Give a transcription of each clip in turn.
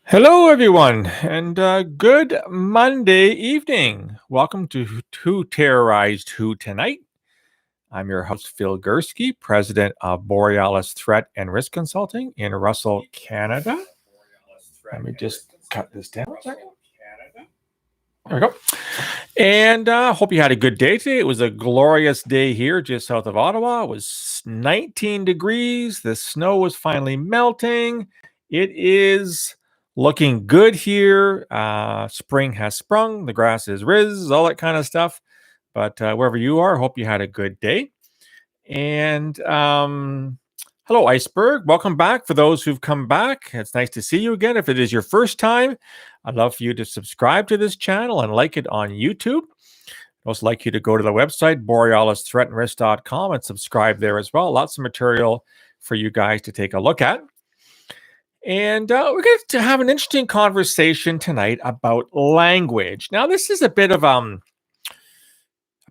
Hello, everyone, and good Monday evening. Welcome to Who Terrorized Who Tonight. I'm your host, Phil Gurski, president of Borealis Threat and Risk Consulting in Russell, Canada. Let me just cut this down a second. There we go. And hope you had a good day today. It was a glorious day here just south of Ottawa. It was 19 degrees. The snow was finally melting. It is looking good here. Spring has sprung. The grass is riz, all that kind of stuff. But wherever you are, hope you had a good day. And hello, Iceberg. Welcome back. For those who've come back, it's nice to see you again. If it is your first time, I'd love for you to subscribe to this channel and like it on YouTube. I'd also like you to go to the website, borealisthreatandrisk.com, and subscribe there as well. Lots of material for you guys to take a look at. And we're going to have an interesting conversation tonight about language. Now, this is a bit of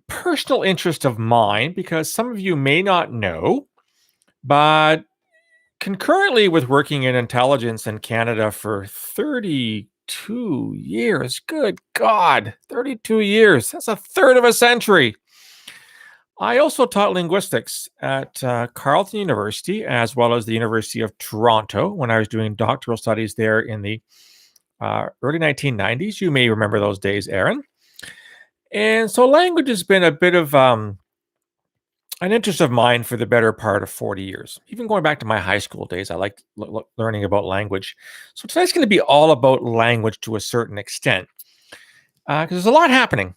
personal interest of mine because some of you may not know, but concurrently with working in intelligence in Canada for 32 years, good God, 32 years, that's a third of a century. I also taught linguistics at Carleton University as well as the University of Toronto when I was doing doctoral studies there in the early 1990s. You may remember those days, Aaron. And so language has been a bit of an interest of mine for the better part of 40 years. Even going back to my high school days, I liked learning about language. So tonight's going to be all about language to a certain extent because there's a lot happening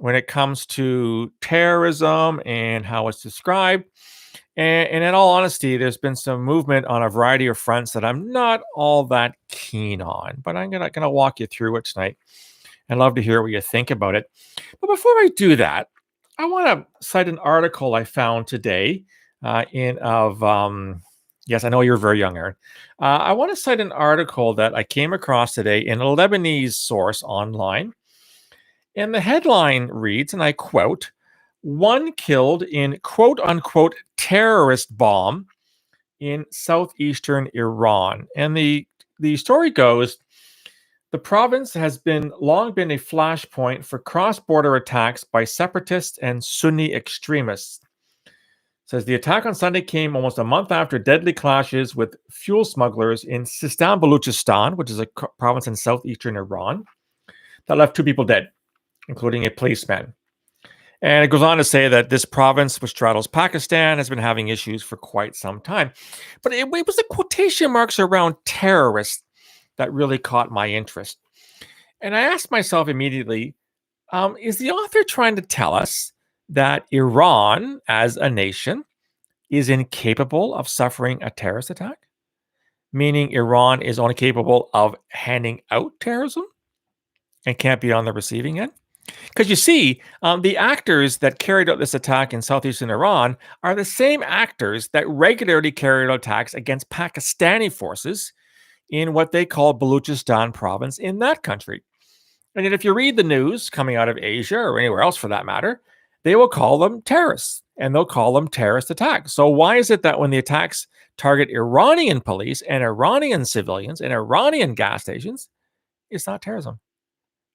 when it comes to terrorism and how it's described. And in all honesty, there's been some movement on a variety of fronts that I'm not all that keen on, but I'm gonna walk you through it tonight. I'd love to hear what you think about it. But before I do that, I want to cite an article I found today yes, I know you're very young, Aaron. I want to cite an article that I came across today in a Lebanese source online. And the headline reads, and I quote, "One killed in quote-unquote terrorist bomb in southeastern Iran." And the story goes, the province has long been a flashpoint for cross-border attacks by separatists and Sunni extremists. It says the attack on Sunday came almost a month after deadly clashes with fuel smugglers in Sistan Baluchistan, which is a province in southeastern Iran, that left 2 people dead, including a policeman. And it goes on to say that this province, which straddles Pakistan, has been having issues for quite some time. But it was the quotation marks around terrorists that really caught my interest. And I asked myself immediately, is the author trying to tell us that Iran as a nation is incapable of suffering a terrorist attack? Meaning Iran is only capable of handing out terrorism and can't be on the receiving end? Because you see, the actors that carried out this attack in southeastern Iran are the same actors that regularly carried out attacks against Pakistani forces in what they call Baluchistan province in that country. And yet if you read the news coming out of Asia or anywhere else for that matter, they will call them terrorists and they'll call them terrorist attacks. So why is it that when the attacks target Iranian police and Iranian civilians and Iranian gas stations, it's not terrorism?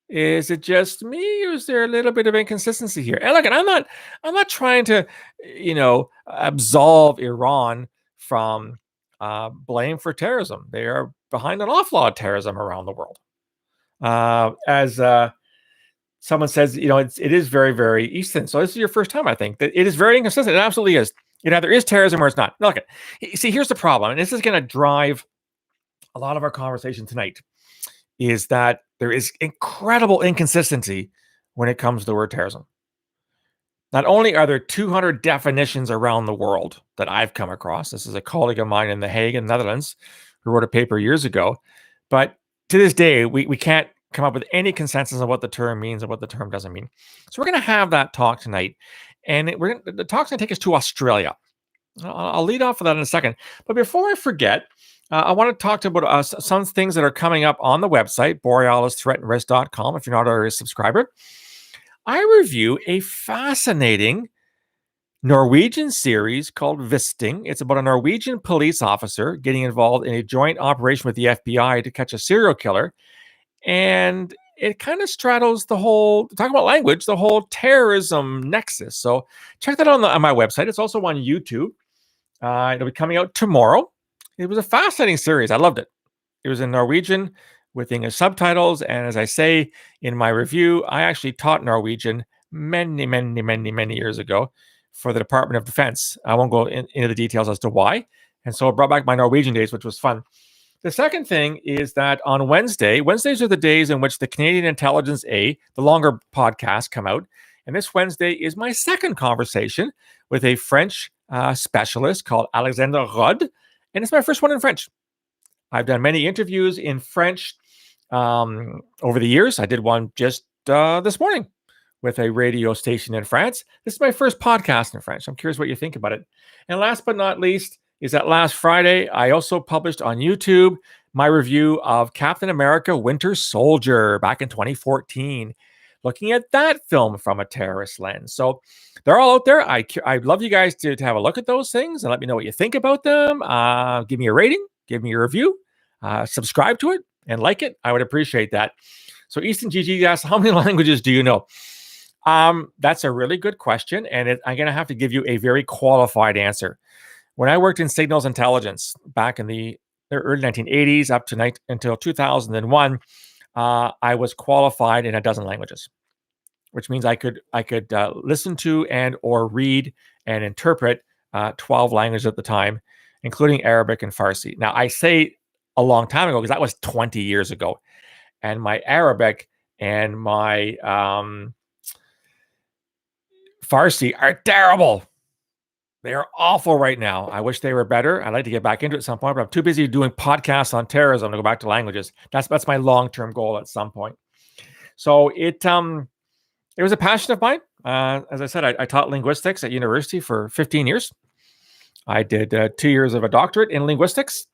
Is it just me, or is there a little bit of inconsistency here? And look, I'm not trying to, absolve Iran from blame for terrorism. They are behind an awful lot of terrorism around the world. As someone says, it is very, very Eastern. So this is your first time, I think, that it is very inconsistent. It absolutely is. It either is terrorism or it's not. Look, see, here's the problem, and this is going to drive a lot of our conversation tonight, is that there is incredible inconsistency when it comes to the word terrorism. Not only are there 200 definitions around the world that I've come across, this is a colleague of mine in The Hague in the Netherlands who wrote a paper years ago, but to this day, we can't come up with any consensus on what the term means and what the term doesn't mean. So we're going to have that talk tonight, and the talk's going to take us to Australia. I'll lead off with that in a second. But before I forget, I want to talk about some things that are coming up on the website, borealisthreatandrisk.com, if you're not already a subscriber. I review a fascinating Norwegian series called Visting. It's about a Norwegian police officer getting involved in a joint operation with the FBI to catch a serial killer. And it kind of straddles the whole, talk about language, the whole terrorism nexus. So check that out on my website. It's also on YouTube. It'll be coming out tomorrow. It was a fascinating series. I loved it. It was in Norwegian with English subtitles. And as I say in my review, I actually taught Norwegian many years ago for the Department of Defense. I won't go into the details as to why. And so it brought back my Norwegian days, which was fun. The second thing is that on Wednesdays are the days in which the Canadian Intelligence A, the longer podcasts, come out. And this Wednesday is my second conversation with a French specialist called Alexandre Rod. And it's my first one in French. I've done many interviews in French over the years. I did one just this morning with a radio station in France. This is my first podcast in French. I'm curious what you think about it. And last but not least is that last Friday, I also published on YouTube my review of Captain America Winter Soldier back in 2014, looking at that film from a terrorist lens. So they're all out there. I'd love you guys to have a look at those things and let me know what you think about them. Give me a rating, give me a review, subscribe to it, and like it. I would appreciate that. So Easton GG asks, how many languages do you know? That's a really good question, and I'm going to have to give you a very qualified answer. When I worked in signals intelligence back in the early 1980s up to until 2001, I was qualified in a dozen languages, which means I could listen to and or read and interpret 12 languages at the time, including Arabic and Farsi. Now, I say a long time ago because that was 20 years ago, and my Arabic and my Farsi are terrible. They are awful right now. I wish they were better. I'd like to get back into it at some point, but I'm too busy doing podcasts on terrorism to go back to languages. That's my long-term goal at some point. So it was a passion of mine. As I said, I taught linguistics at university for 15 years. I did 2 years of a doctorate in linguistics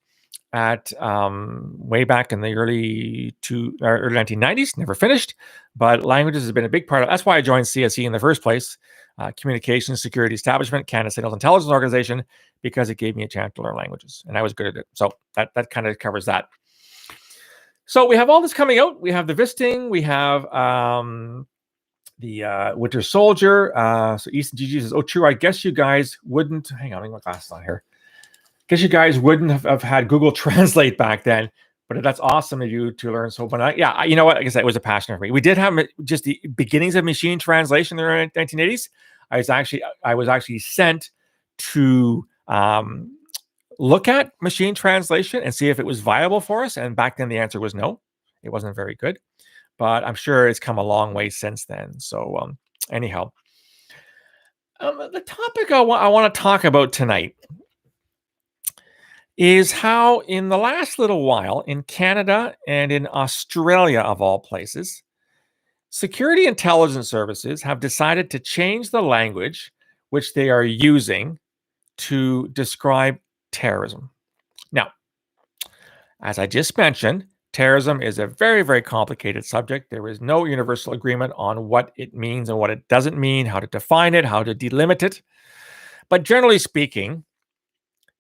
at way back in the early 1990s. Never finished, but languages has been a big part of. That's why I joined CSE in the first place. Communications Security Establishment, Canada Signals Intelligence Organization, because it gave me a chance to learn languages, and I was good at it. So that kind of covers that. So we have all this coming out. We have the Visting. We have the Winter Soldier. So Easton GG says, "Oh, true. I guess you guys wouldn't." Hang on, let me get my glasses on here. Guess you guys wouldn't have had Google Translate back then, but that's awesome of you to learn. So, you know what? I guess that was a passion for me. We did have just the beginnings of machine translation in the 1980s. I was actually sent to look at machine translation and see if it was viable for us. And back then the answer was no, it wasn't very good. But I'm sure it's come a long way since then. So anyhow, the topic I want to talk about tonight is how in the last little while in Canada and in Australia, of all places, security intelligence services have decided to change the language which they are using to describe terrorism. Now, as I just mentioned, terrorism is a very, very complicated subject. There is no universal agreement on what it means and what it doesn't mean, how to define it, how to delimit it. But generally speaking,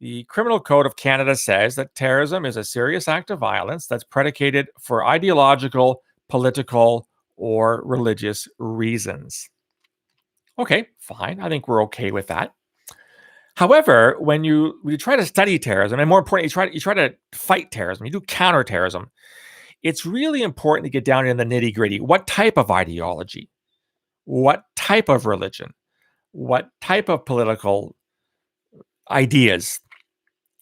the Criminal Code of Canada says that terrorism is a serious act of violence that's predicated for ideological, political, or religious reasons. Okay, fine. I think we're okay with that. However, when you try to study terrorism, and more importantly, you try to fight terrorism, you do counterterrorism, it's really important to get down in the nitty-gritty. What type of ideology? What type of religion? What type of political ideas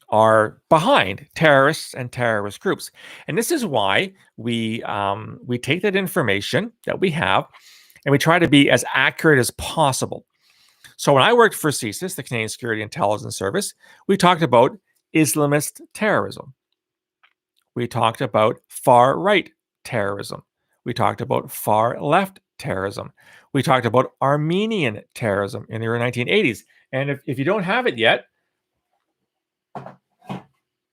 are behind terrorists and terrorist groups? And this is why we take that information that we have and we try to be as accurate as possible. So when I worked for CSIS, the Canadian Security Intelligence Service, we talked about Islamist terrorism. We talked about far-right terrorism. We talked about far-left terrorism. We talked about Armenian terrorism in the early 1980s. And if you don't have it yet,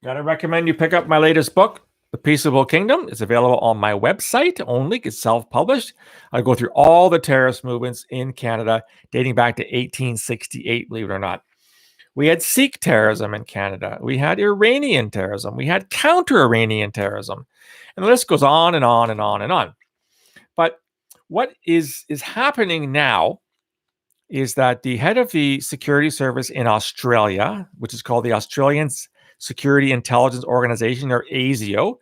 gotta recommend you pick up my latest book, The Peaceable Kingdom is available on my website only. It's self-published. I go through all the terrorist movements in Canada dating back to 1868, believe it or not. We had Sikh terrorism in Canada. We had Iranian terrorism. We had counter-Iranian terrorism. And the list goes on and on and on and on. But what is happening now is that the head of the security service in Australia, which is called the Australian Security Intelligence Organization, or ASIO,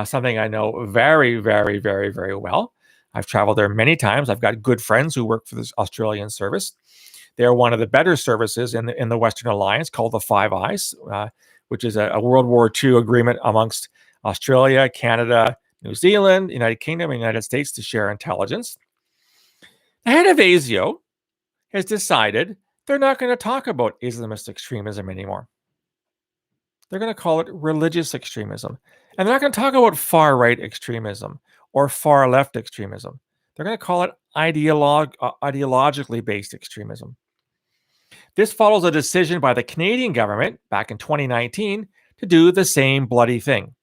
something I know very, very, very, very well. I've traveled there many times. I've got good friends who work for this Australian service. They're one of the better services in the Western Alliance, called the Five Eyes, which is a World War II agreement amongst Australia, Canada, New Zealand, United Kingdom, and United States to share intelligence. The head of ASIO has decided they're not going to talk about Islamist extremism anymore. They're going to call it religious extremism. And they're not going to talk about far-right extremism or far-left extremism. They're going to call it ideologically based extremism. This follows a decision by the Canadian government back in 2019 to do the same bloody thing.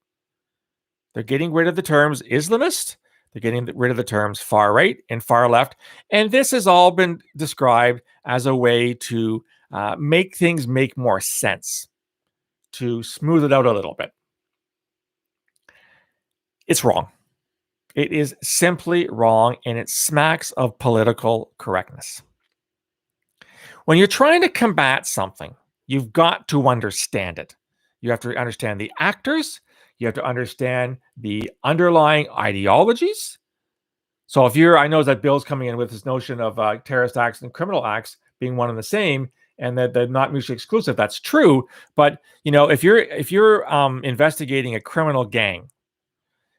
They're getting rid of the terms Islamist. They're getting rid of the terms far right and far left. And this has all been described as a way to make things make more sense, to smooth it out a little bit. It's wrong. It is simply wrong, and it smacks of political correctness. When you're trying to combat something, you've got to understand it. You have to understand the actors. You have to understand the underlying ideologies. So I know that Bill's coming in with this notion of terrorist acts and criminal acts being one and the same, and that they're not mutually exclusive. That's true. But if you're investigating a criminal gang,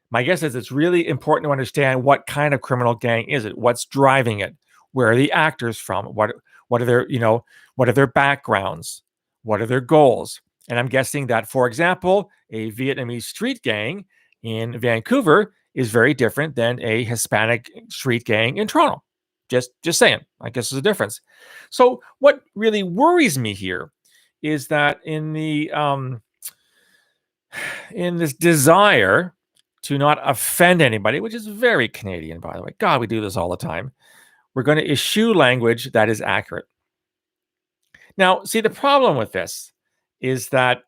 my guess is it's really important to understand what kind of criminal gang is it, what's driving it, where are the actors from, what are their backgrounds, what are their goals. And I'm guessing that, for example, a Vietnamese street gang in Vancouver is very different than a Hispanic street gang in Toronto. Just saying, I guess there's a difference. So what really worries me here is that in this desire to not offend anybody, which is very Canadian, by the way. God, we do this all the time. We're going to eschew language that is accurate. Now, see, the problem with this is that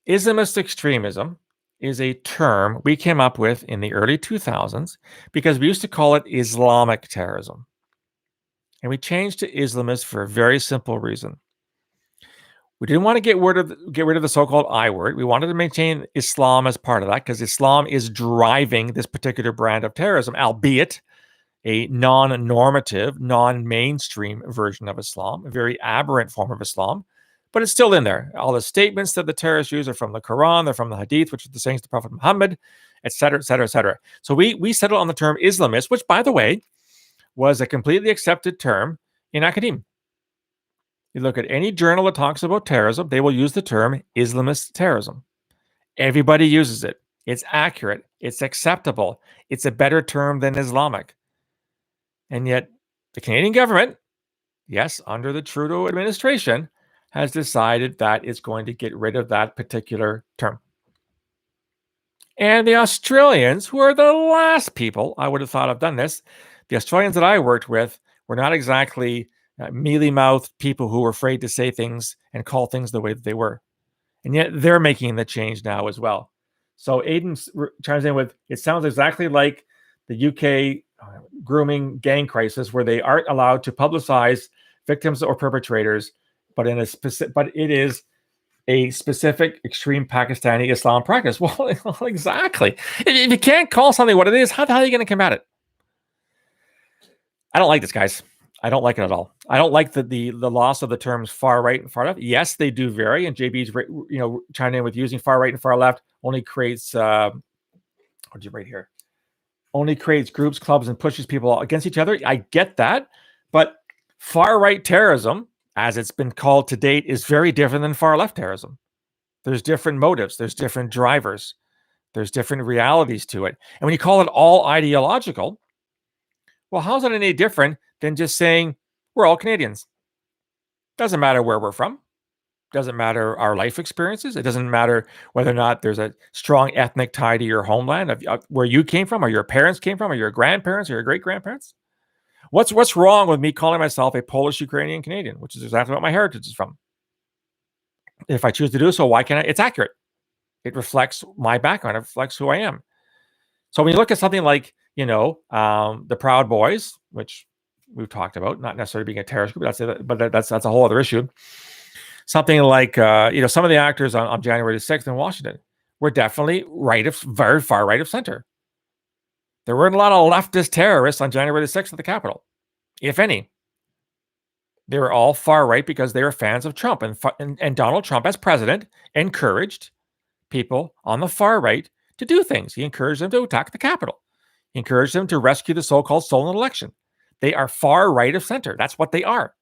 Islamist extremism is a term we came up with in the early 2000s because we used to call it Islamic terrorism. And we changed to Islamist for a very simple reason. We didn't want to get rid of the so-called I word. We wanted to maintain Islam as part of that because Islam is driving this particular brand of terrorism, albeit a non-normative, non-mainstream version of Islam, a very aberrant form of Islam, but it's still in there. All the statements that the terrorists use are from the Quran, they're from the Hadith, which are the sayings of the Prophet Muhammad, et cetera, et cetera, et cetera. So we settled on the term Islamist, which, by the way, was a completely accepted term in academia. You look at any journal that talks about terrorism, they will use the term Islamist terrorism. Everybody uses it. It's accurate. It's acceptable. It's a better term than Islamic. And yet the Canadian government, yes, under the Trudeau administration, has decided that it's going to get rid of that particular term. And the Australians, who are the last people I would have thought have done this, the Australians that I worked with were not exactly mealy-mouthed people who were afraid to say things and call things the way that they were. And yet they're making the change now as well. So Aidan chimes in with, it sounds exactly like the UK grooming gang crisis, where they aren't allowed to publicize victims or perpetrators, but it is a specific extreme Pakistani Islam practice. Well, exactly. If you can't call something what it is, how the hell are you going to combat it? I don't like this, guys. I don't like it at all. I don't like the loss of the terms far right and far left. Yes, they do vary, and JB's chiming in with using far right and far left only creates what did you write here? Only creates groups, clubs, and pushes people against each other. I get that, but far right terrorism, as it's been called to date, is very different than far left terrorism. There's different motives. There's different drivers. There's different realities to it. And when you call it all ideological, well, how's it any different than just saying we're all Canadians? Doesn't matter where we're from. Doesn't matter our life experiences. It doesn't matter whether or not there's a strong ethnic tie to your homeland, of where you came from, or your parents came from, or your grandparents, or your great-grandparents. What's wrong with me calling myself a Polish Ukrainian Canadian, which is exactly what my heritage is from? If I choose to do so, why can't I? It's accurate. It reflects my background. It reflects who I am. So when you look at something like, the Proud Boys, which we've talked about, not necessarily being a terrorist group, that's a whole other issue. Something like, some of the actors on January 6th in Washington were definitely very far right of center. There weren't a lot of leftist terrorists on January 6th at the Capitol, if any. They were all far right because they were fans of Trump. And Donald Trump, as president, encouraged people on the far right to do things. He encouraged them to attack the Capitol. He encouraged them to rescue the so-called stolen election. They are far right of center. That's what they are.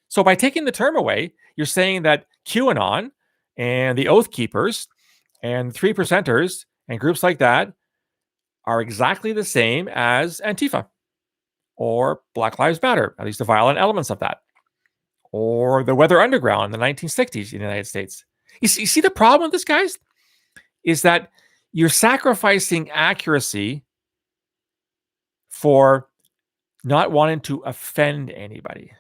So by taking the term away, you're saying that QAnon and the Oath Keepers and 3%ers and groups like that are exactly the same as Antifa or Black Lives Matter, at least the violent elements of that, or the Weather Underground in the 1960s in the United States. You see the problem with this, guys, is that you're sacrificing accuracy for not wanting to offend anybody.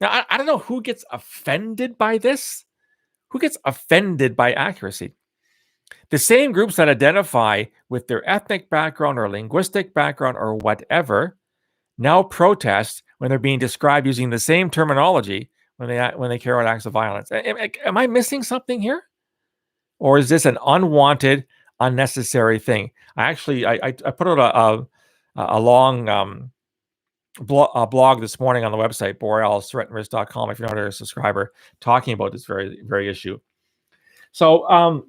Now, I don't know who gets offended by this. Who gets offended by accuracy? The same groups that identify with their ethnic background or linguistic background or whatever now protest when they're being described using the same terminology when they carry out acts of violence. Am I missing something here? Or is this an unwanted, unnecessary thing? I put out a long blog this morning on the website, borealis.com, if you're not a subscriber, talking about this very, very issue. So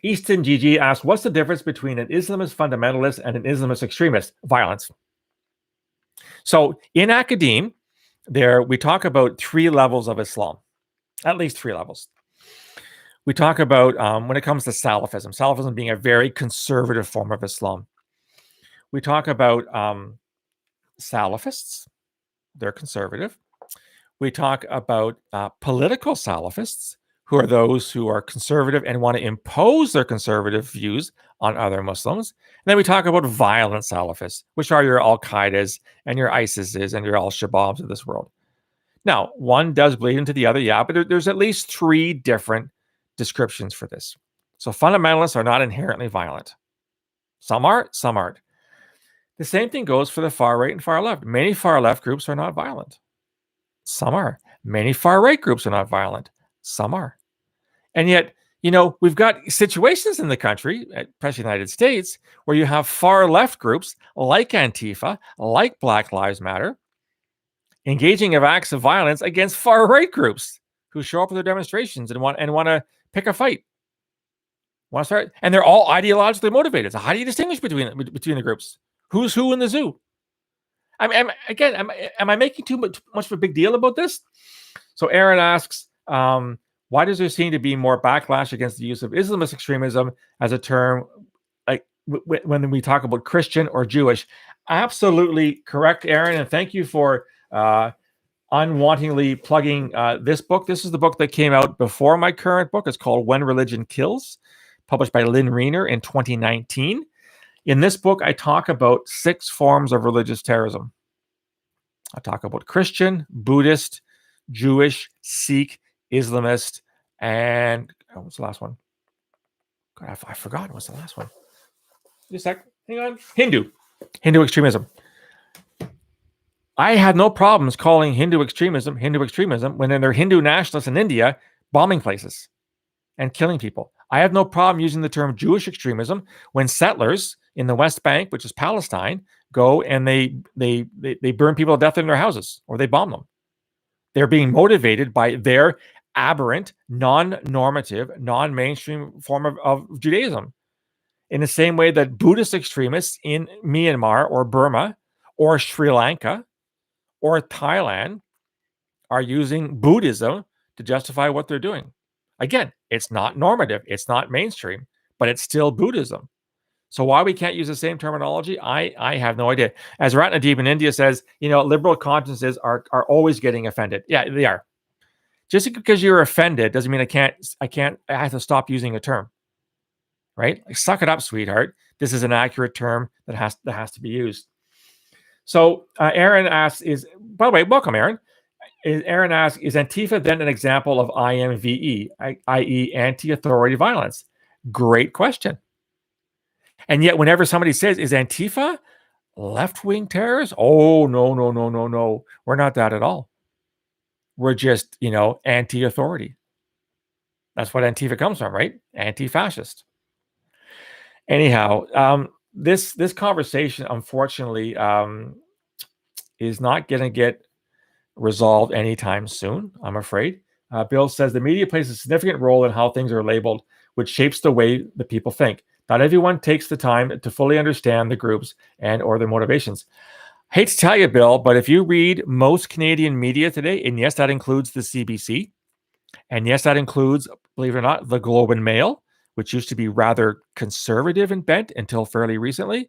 Easton GG asked, what's the difference between an Islamist fundamentalist and an Islamist extremist? Violence. So in academia, we talk about 3 levels of Islam, at least 3 levels. We talk about, when it comes to Salafism being a very conservative form of Islam. We talk about Salafists, they're conservative. We talk about political Salafists, who are those who are conservative and want to impose their conservative views on other Muslims. And then we talk about violent Salafists, which are your Al-Qaedas and your ISISes and your Al-Shabaabs of this world. Now, one does bleed into the other, but there's at least 3 different descriptions for this. So fundamentalists are not inherently violent. Some are, some aren't. The same thing goes for the far right and far left. Many far left groups are not violent. Some are. Many far right groups are not violent. Some are. And yet, we've got situations in the country, especially the United States, where you have far left groups like Antifa, like Black Lives Matter, engaging in acts of violence against far right groups who show up at their demonstrations and want to pick a fight. And they're all ideologically motivated. So how do you distinguish between the groups? Who's who in the zoo? Am I making too much of a big deal about this? So Aaron asks, why does there seem to be more backlash against the use of Islamist extremism as a term, like when we talk about Christian or Jewish? Absolutely correct, Aaron, and thank you for unwantingly plugging this book. This is the book that came out before my current book. It's called When Religion Kills, published by Lynn Reiner in 2019. In this book, I talk about 6 forms of religious terrorism. I talk about Christian, Buddhist, Jewish, Sikh, Islamist, and what's the last one? God, I forgot. What's the last one? Just a sec. Hang on. Hindu extremism. I had no problems calling Hindu extremism when there are Hindu nationalists in India bombing places and killing people. I have no problem using the term Jewish extremism when settlers in the West Bank, which is Palestine, go and they burn people to death in their houses or they bomb them. They're being motivated by their aberrant, non-normative, non-mainstream form of Judaism. In the same way that Buddhist extremists in Myanmar or Burma or Sri Lanka or Thailand are using Buddhism to justify what they're doing. Again, it's not normative, it's not mainstream, but it's still Buddhism. So why we can't use the same terminology, I have no idea. As Ratnadeep in India says, liberal consciences are always getting offended. Yeah, they are. Just because you're offended doesn't mean I have to stop using a term, right? Like, suck it up, sweetheart. This is an accurate term that has to be used. So Aaron asks, by the way, welcome, Aaron. Aaron asks, is Antifa then an example of IMVE, i.e. anti-authority violence? Great question. And yet whenever somebody says, is Antifa left-wing terrorists? Oh, no. We're not that at all. We're just, anti-authority. That's what Antifa comes from, right? Anti-fascist. Anyhow, this conversation, unfortunately, is not going to get resolved anytime soon, I'm afraid. Bill says the media plays a significant role in how things are labeled, which shapes the way the people think. Not everyone takes the time to fully understand the groups and or their motivations. I hate to tell you, Bill, but if you read most Canadian media today, and yes, that includes the CBC, and yes, that includes, believe it or not, the Globe and Mail, which used to be rather conservative and bent until fairly recently,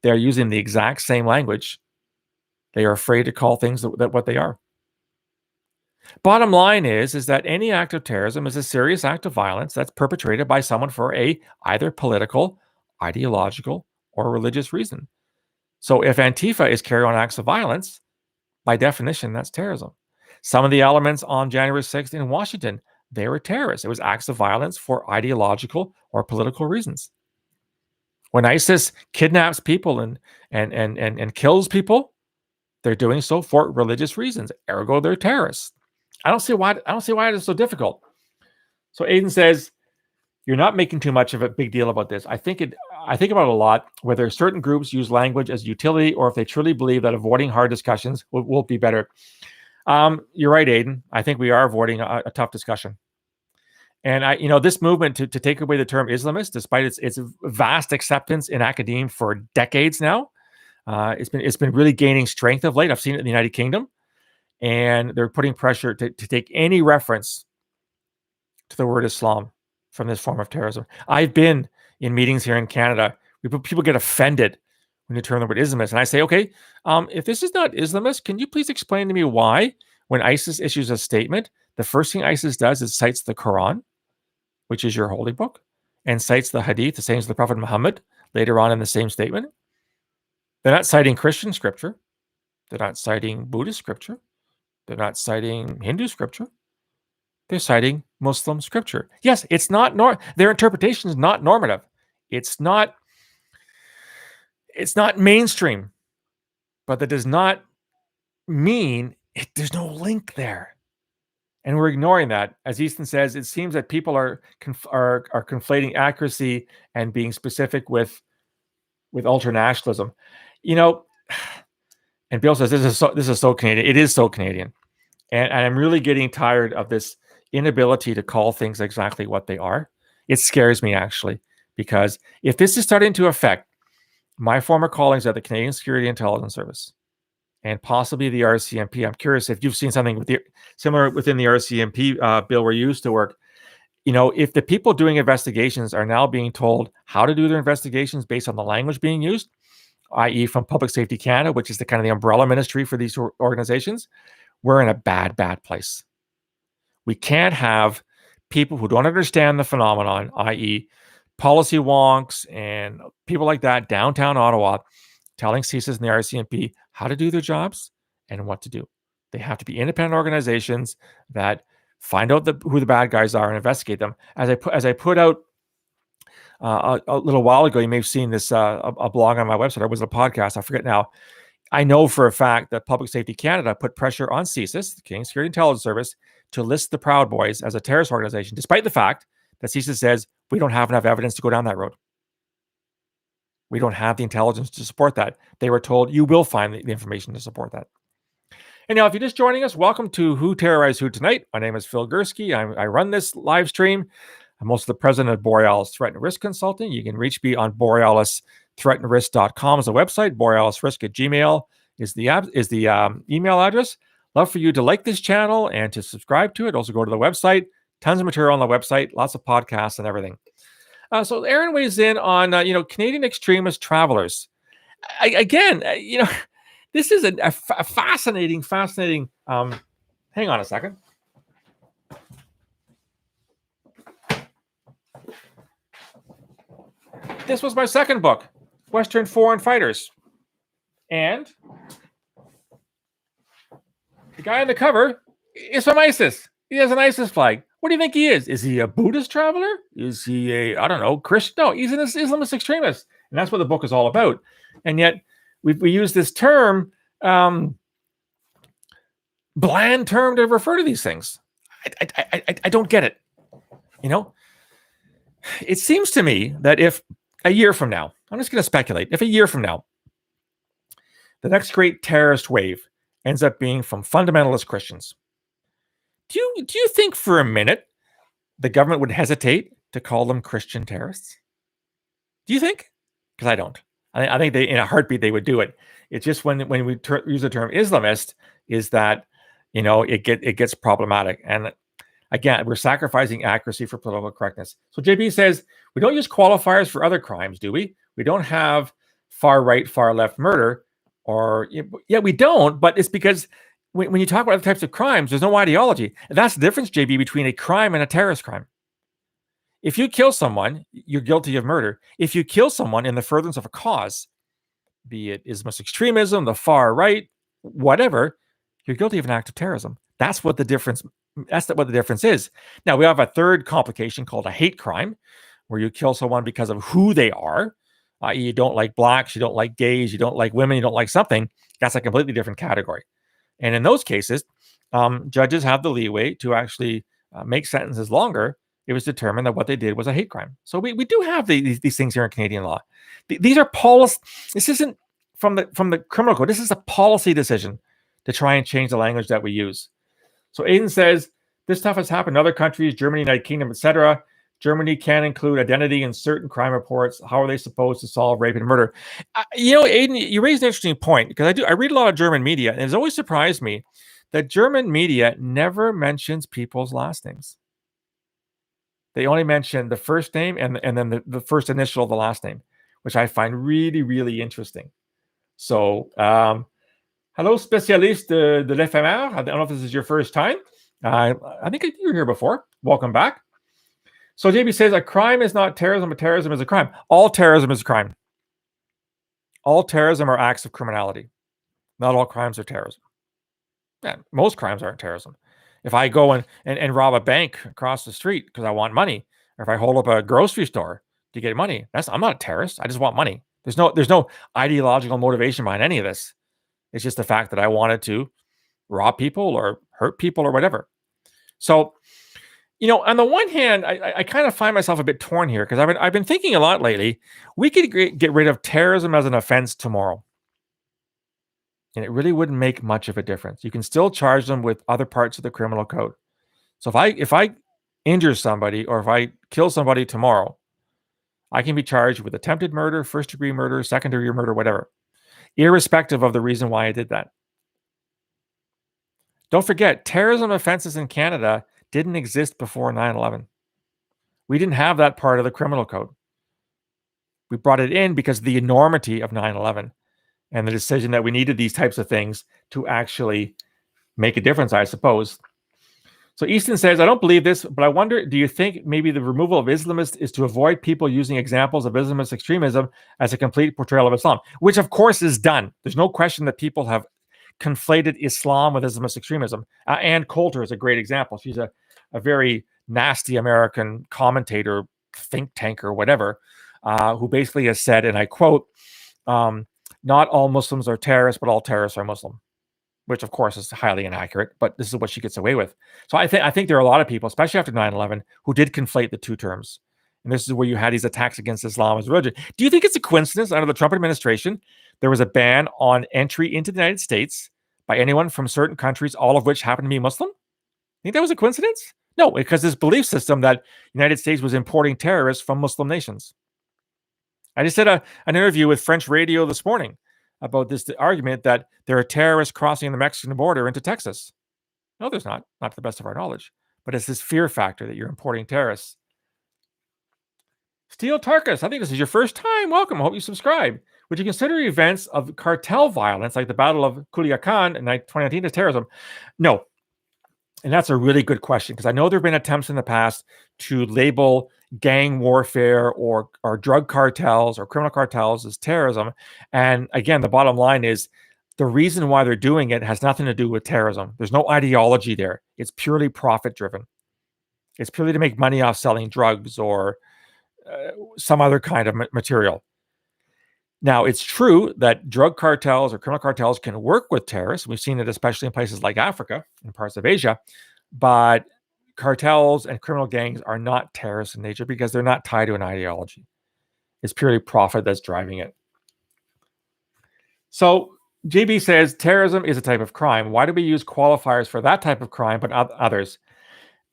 they're using the exact same language. They are afraid to call things that what they are. Bottom line is that any act of terrorism is a serious act of violence that's perpetrated by someone for either political, ideological, or religious reason. So if Antifa is carrying on acts of violence, by definition, that's terrorism. Some of the elements on January 6th in Washington, they were terrorists. It was acts of violence for ideological or political reasons. When ISIS kidnaps people and kills people, they're doing so for religious reasons. Ergo, they're terrorists. I don't see why it is so difficult. So Aiden says, you're not making too much of a big deal about this. I think about it a lot, whether certain groups use language as utility or if they truly believe that avoiding hard discussions will be better. You're right, Aiden. I think we are avoiding a tough discussion. And this movement to take away the term Islamist, despite its vast acceptance in academia for decades now, it's been really gaining strength of late. I've seen it in the United Kingdom, and they're putting pressure to take any reference to the word Islam from this form of terrorism. I've been in meetings here in Canada where people get offended when you term the word Islamist, and I say, okay, if this is not Islamist, can you please explain to me why, when ISIS issues a statement, the first thing ISIS does is cites the Quran, which is your holy book, and cites the Hadith, the sayings of the Prophet Muhammad, later on in the same statement. They're not citing Christian scripture. They're not citing Buddhist scripture. They're not citing Hindu scripture. They're citing Muslim scripture. Yes, it's not their interpretation is not normative. It's not mainstream, but that does not mean there's no link there. And we're ignoring that. As Easton says, it seems that people are conflating accuracy and being specific with ultranationalism. And Bill says this is so Canadian. It is so Canadian. And I'm really getting tired of this inability to call things exactly what they are. It scares me, actually, because if this is starting to affect my former callings at the Canadian Security Intelligence Service and possibly the RCMP, I'm curious if you've seen something similar within the RCMP bill where you used to work. If the people doing investigations are now being told how to do their investigations based on the language being used, i.e. from Public Safety Canada, which is the kind of the umbrella ministry for these organizations, we're in a bad place. We can't have people who don't understand the phenomenon, i.e. policy wonks and people like that downtown Ottawa, telling CSIS and the RCMP how to do their jobs and what to do. They have to be independent organizations that find out who the bad guys are and investigate them. As I put out a little while ago, you may have seen this a blog on my website. It was a podcast. I forget now. I know for a fact that Public Safety Canada put pressure on CSIS, the Canadian Security Intelligence Service, to list the Proud Boys as a terrorist organization, despite the fact that CSIS says we don't have enough evidence to go down that road. We don't have the intelligence to support that. They were told you will find the information to support that. And now, if you're just joining us, welcome to Who Terrorised Who Tonight. My name is Phil Gurski. I run this live stream. I'm also the president of Borealis Threat and Risk Consulting. You can reach me on borealisthreatandrisk.com as a website. borealisrisk@gmail is the email address. Love for you to like this channel and to subscribe to it. Also go to the website. Tons of material on the website. Lots of podcasts and everything. So Aaron weighs in on Canadian extremist travelers. This is a fascinating. Hang on a second. this was my second book, Western Foreign Fighters. And the guy on the cover is from ISIS. He has an ISIS flag. What do you think he is? Is he a Buddhist traveler? Is he a, I don't know, Christian? No, he's an Islamist extremist. And that's what the book is all about. And yet we use this term, bland term, to refer to these things. I don't get it. You know, it seems to me that if a year from now, I'm just going to speculate, if a year from now, the next great terrorist wave ends up being from fundamentalist Christians, do you think for a minute the government would hesitate to call them Christian terrorists? Do you think? Because I don't. I think they, in a heartbeat, they would do it. It's just when we use the term Islamist, is that, you know, it gets problematic. And again, we're sacrificing accuracy for political correctness. So JB says, we don't use qualifiers for other crimes, do we? We don't have far right, far left murder. Or, yeah, we don't, but it's because when you talk about other types of crimes, there's no ideology. And that's the difference, JB, between a crime and a terrorist crime. If you kill someone, you're guilty of murder. If you kill someone in the furtherance of a cause, be it Islamist extremism, the far right, whatever, you're guilty of an act of terrorism. That's what the difference. That's what the difference is. Now, we have a third complication called a hate crime, where you kill someone because of who they are. You don't like blacks, you don't like gays, you don't like women, you don't like something. That's a completely different category. And in those cases, judges have the leeway to actually make sentences longer. It was determined that what they did was a hate crime. So we do have these things here in Canadian law. These are policy. This isn't from the criminal code. This is a policy decision to try and change the language that we use. So Aidan says, this stuff has happened in other countries, Germany, United Kingdom, etc. Germany can include identity in certain crime reports. How are they supposed to solve rape and murder? You know, Aidan, you raised an interesting point, because I read a lot of German media, and it's always surprised me that German media never mentions people's last names. They only mention the first name and then the first initial of the last name, which I find really, really interesting. So, hello, spécialiste de l'éphémère. I don't know if this is your first time. I think you were here before. Welcome back. So JB says, a crime is not terrorism, but terrorism is a crime. All terrorism is a crime. All terrorism are acts of criminality. Not all crimes are terrorism. Yeah, most crimes aren't terrorism. If I go and rob a bank across the street because I want money, or if I hold up a grocery store to get money, I'm not a terrorist. I just want money. There's no ideological motivation behind any of this. It's just the fact that I wanted to rob people or hurt people or whatever. So, you know, on the one hand, I kind of find myself a bit torn here, because I've been thinking a lot lately. We could get rid of terrorism as an offense tomorrow, and it really wouldn't make much of a difference. You can still charge them with other parts of the criminal code. So if I injure somebody, or if I kill somebody tomorrow, I can be charged with attempted murder, first-degree murder, second-degree murder, whatever, irrespective of the reason why I did that. Don't forget, terrorism offenses in Canada didn't exist before 9/11. We didn't have that part of the criminal code. We brought it in because of the enormity of 9/11 and the decision that we needed these types of things to actually make a difference, I suppose. So Easton says, I don't believe this, but I wonder, do you think maybe the removal of Islamist is to avoid people using examples of Islamist extremism as a complete portrayal of Islam, which of course is done. There's no question that people have conflated Islam with Islamist extremism. Ann Coulter is a great example. She's a very nasty American commentator, think tank or whatever, who basically has said, and I quote, not all Muslims are terrorists, but all terrorists are Muslim, which of course is highly inaccurate, but this is what she gets away with. So I think there are a lot of people, especially after 9/11, who did conflate the two terms. And this is where you had these attacks against Islam as religion. Do you think it's a coincidence under the Trump administration there was a ban on entry into the United States by anyone from certain countries, all of which happen to be Muslim? Think that was a coincidence? No, because this belief system that the United States was importing terrorists from Muslim nations. I just did an interview with French radio this morning about this argument that there are terrorists crossing the Mexican border into Texas. No, there's not to the best of our knowledge. But it's this fear factor that you're importing terrorists. Steel Tarkus, I think this is your first time. Welcome. I hope you subscribe. Would you consider events of cartel violence like the Battle of Culiacan in 2019 as terrorism? No. And that's a really good question, because I know there have been attempts in the past to label gang warfare or drug cartels or criminal cartels as terrorism. And again, the bottom line is the reason why they're doing it has nothing to do with terrorism. There's no ideology there. It's purely profit driven. It's purely to make money off selling drugs or some other kind of material. Now, it's true that drug cartels or criminal cartels can work with terrorists. We've seen it especially in places like Africa and parts of Asia. But cartels and criminal gangs are not terrorist in nature because they're not tied to an ideology. It's purely profit that's driving it. So JB says terrorism is a type of crime. Why do we use qualifiers for that type of crime but others?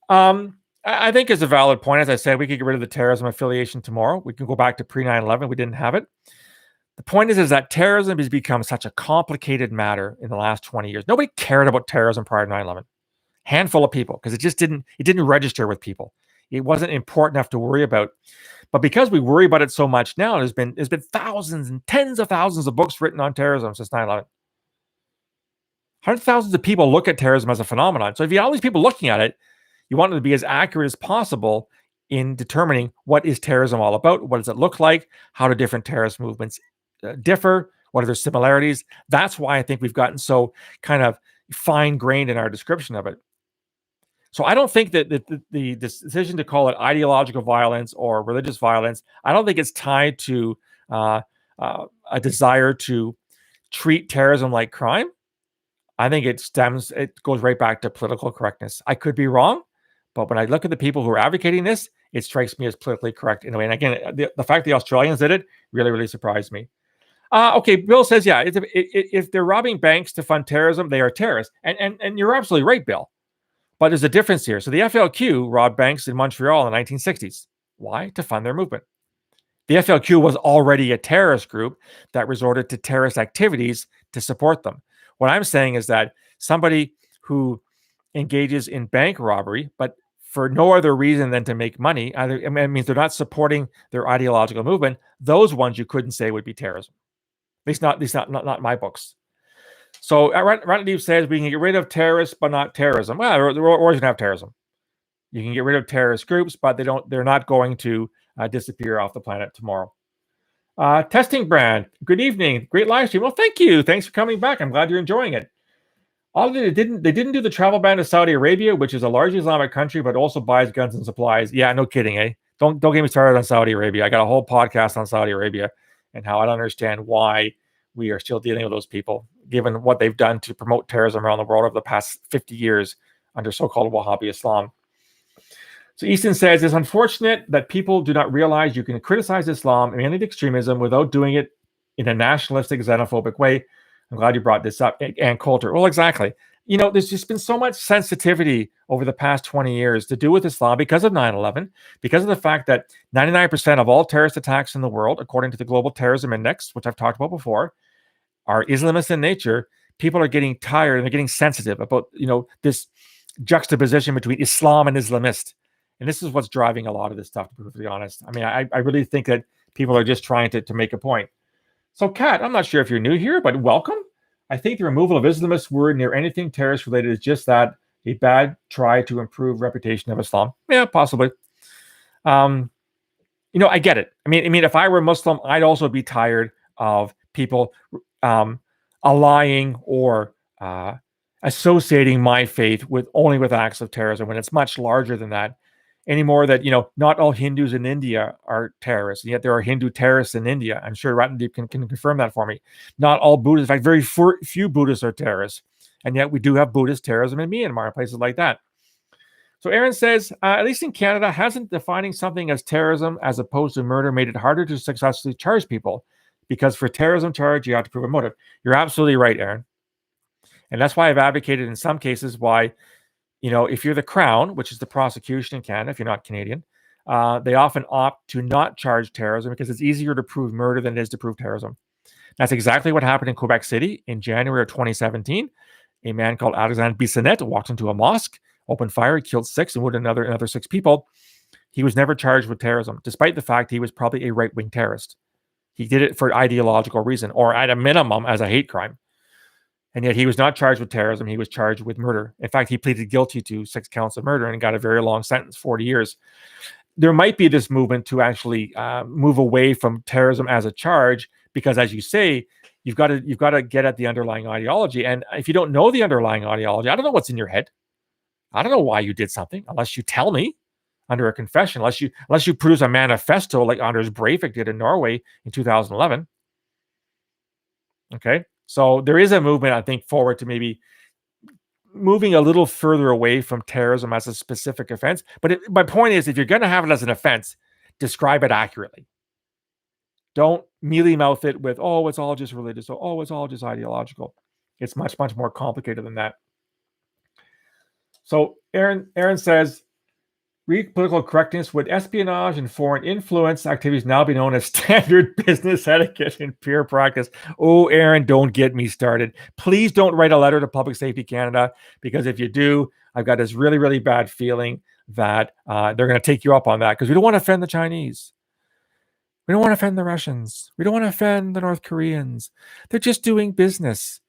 I think it's a valid point. As I said, we could get rid of the terrorism affiliation tomorrow. We can go back to pre 9/11. We didn't have it. The point is that terrorism has become such a complicated matter in the last 20 years. Nobody cared about terrorism prior to 9/11. Handful of people, because it didn't register with people. It wasn't important enough to worry about. But because we worry about it so much now, there's been thousands and tens of thousands of books written on terrorism since 9/11. Hundreds of thousands of people look at terrorism as a phenomenon. So if you have all these people looking at it, you want it to be as accurate as possible in determining what is terrorism all about, what does it look like, how do different terrorist movements differ, what are their similarities. That's why I think we've gotten so kind of fine-grained in our description of it. So I don't think that the decision to call it ideological violence or religious violence, I don't think it's tied to a desire to treat terrorism like crime. I think it goes right back to political correctness. I could be wrong, but when I look at the people who are advocating this, it strikes me as politically correct in a way. And again, the fact the Australians did it really, really surprised me. Okay, Bill says, yeah, if they're robbing banks to fund terrorism, they are terrorists. And you're absolutely right, Bill. But there's a difference here. So the FLQ robbed banks in Montreal in the 1960s. Why? To fund their movement. The FLQ was already a terrorist group that resorted to terrorist activities to support them. What I'm saying is that somebody who engages in bank robbery, but for no other reason than to make money, it means they're not supporting their ideological movement, those ones you couldn't say would be terrorism. At least not my books. So Ratnadeep says we can get rid of terrorists, but not terrorism. Well, we're always going to have terrorism. You can get rid of terrorist groups, but they're not going to disappear off the planet tomorrow. Testing Brand, good evening. Great live stream. Well, thank you. Thanks for coming back. I'm glad you're enjoying it. They didn't do the travel ban to Saudi Arabia, which is a large Islamic country, but also buys guns and supplies. Yeah, no kidding, eh? Don't get me started on Saudi Arabia. I got a whole podcast on Saudi Arabia and how I don't understand why we are still dealing with those people, given what they've done to promote terrorism around the world over the past 50 years under so-called Wahhabi Islam. So Easton says, it's unfortunate that people do not realize you can criticize Islam and extremism without doing it in a nationalistic, xenophobic way. I'm glad you brought this up. And Coulter. Well, exactly. You know, there's just been so much sensitivity over the past 20 years to do with Islam because of 9/11, because of the fact that 99% of all terrorist attacks in the world, according to the Global Terrorism Index, which I've talked about before, are Islamist in nature. People are getting tired and they're getting sensitive about, this juxtaposition between Islam and Islamist. And this is what's driving a lot of this stuff, to be perfectly honest. I mean, I really think that people are just trying to make a point. So, Kat, I'm not sure if you're new here, but welcome. I think the removal of Islamist word near anything terrorist related is just that, a bad try to improve reputation of Islam. Yeah, possibly. I get it. I mean, if I were Muslim, I'd also be tired of people allying or associating my faith only with acts of terrorism when it's much larger than that. Anymore that, not all Hindus in India are terrorists, and yet there are Hindu terrorists in India. I'm sure Ratnadeep can confirm that for me. Not all Buddhists, in fact, very few Buddhists are terrorists, and yet we do have Buddhist terrorism in Myanmar and places like that. So Aaron says, at least in Canada, hasn't defining something as terrorism as opposed to murder made it harder to successfully charge people? Because for terrorism charge, you have to prove a motive. You're absolutely right, Aaron. And that's why I've advocated in some cases why, if you're the Crown, which is the prosecution in Canada, if you're not Canadian, they often opt to not charge terrorism because it's easier to prove murder than it is to prove terrorism. That's exactly what happened in Quebec City in January of 2017. A man called Alexandre Bissonnette walked into a mosque, opened fire, killed 6 and wounded another 6 people. He was never charged with terrorism, despite the fact he was probably a right-wing terrorist. He did it for ideological reason, or at a minimum as a hate crime. And yet he was not charged with terrorism. He was charged with murder. In fact, he pleaded guilty to 6 counts of murder and got a very long sentence, 40 years. There might be this movement to actually move away from terrorism as a charge, because, as you say, you've got to get at the underlying ideology. And if you don't know the underlying ideology, I don't know what's in your head. I don't know why you did something unless you tell me under a confession, unless you produce a manifesto like Anders Breivik did in Norway in 2011. Okay, so there is a movement, I think, forward to maybe moving a little further away from terrorism as a specific offense. But my point is, if you're going to have it as an offense, describe it accurately. Don't mealy mouth it with, oh, it's all just religious, or oh, it's all just ideological. It's much, much more complicated than that. So Aaron says, read political correctness. Would espionage and foreign influence activities now be known as standard business etiquette and peer practice? Oh, Aaron, don't get me started. Please don't write a letter to Public Safety Canada, because if you do, I've got this really, really bad feeling that they're going to take you up on that, because we don't want to offend the Chinese. We don't want to offend the Russians. We don't want to offend the North Koreans. They're just doing business.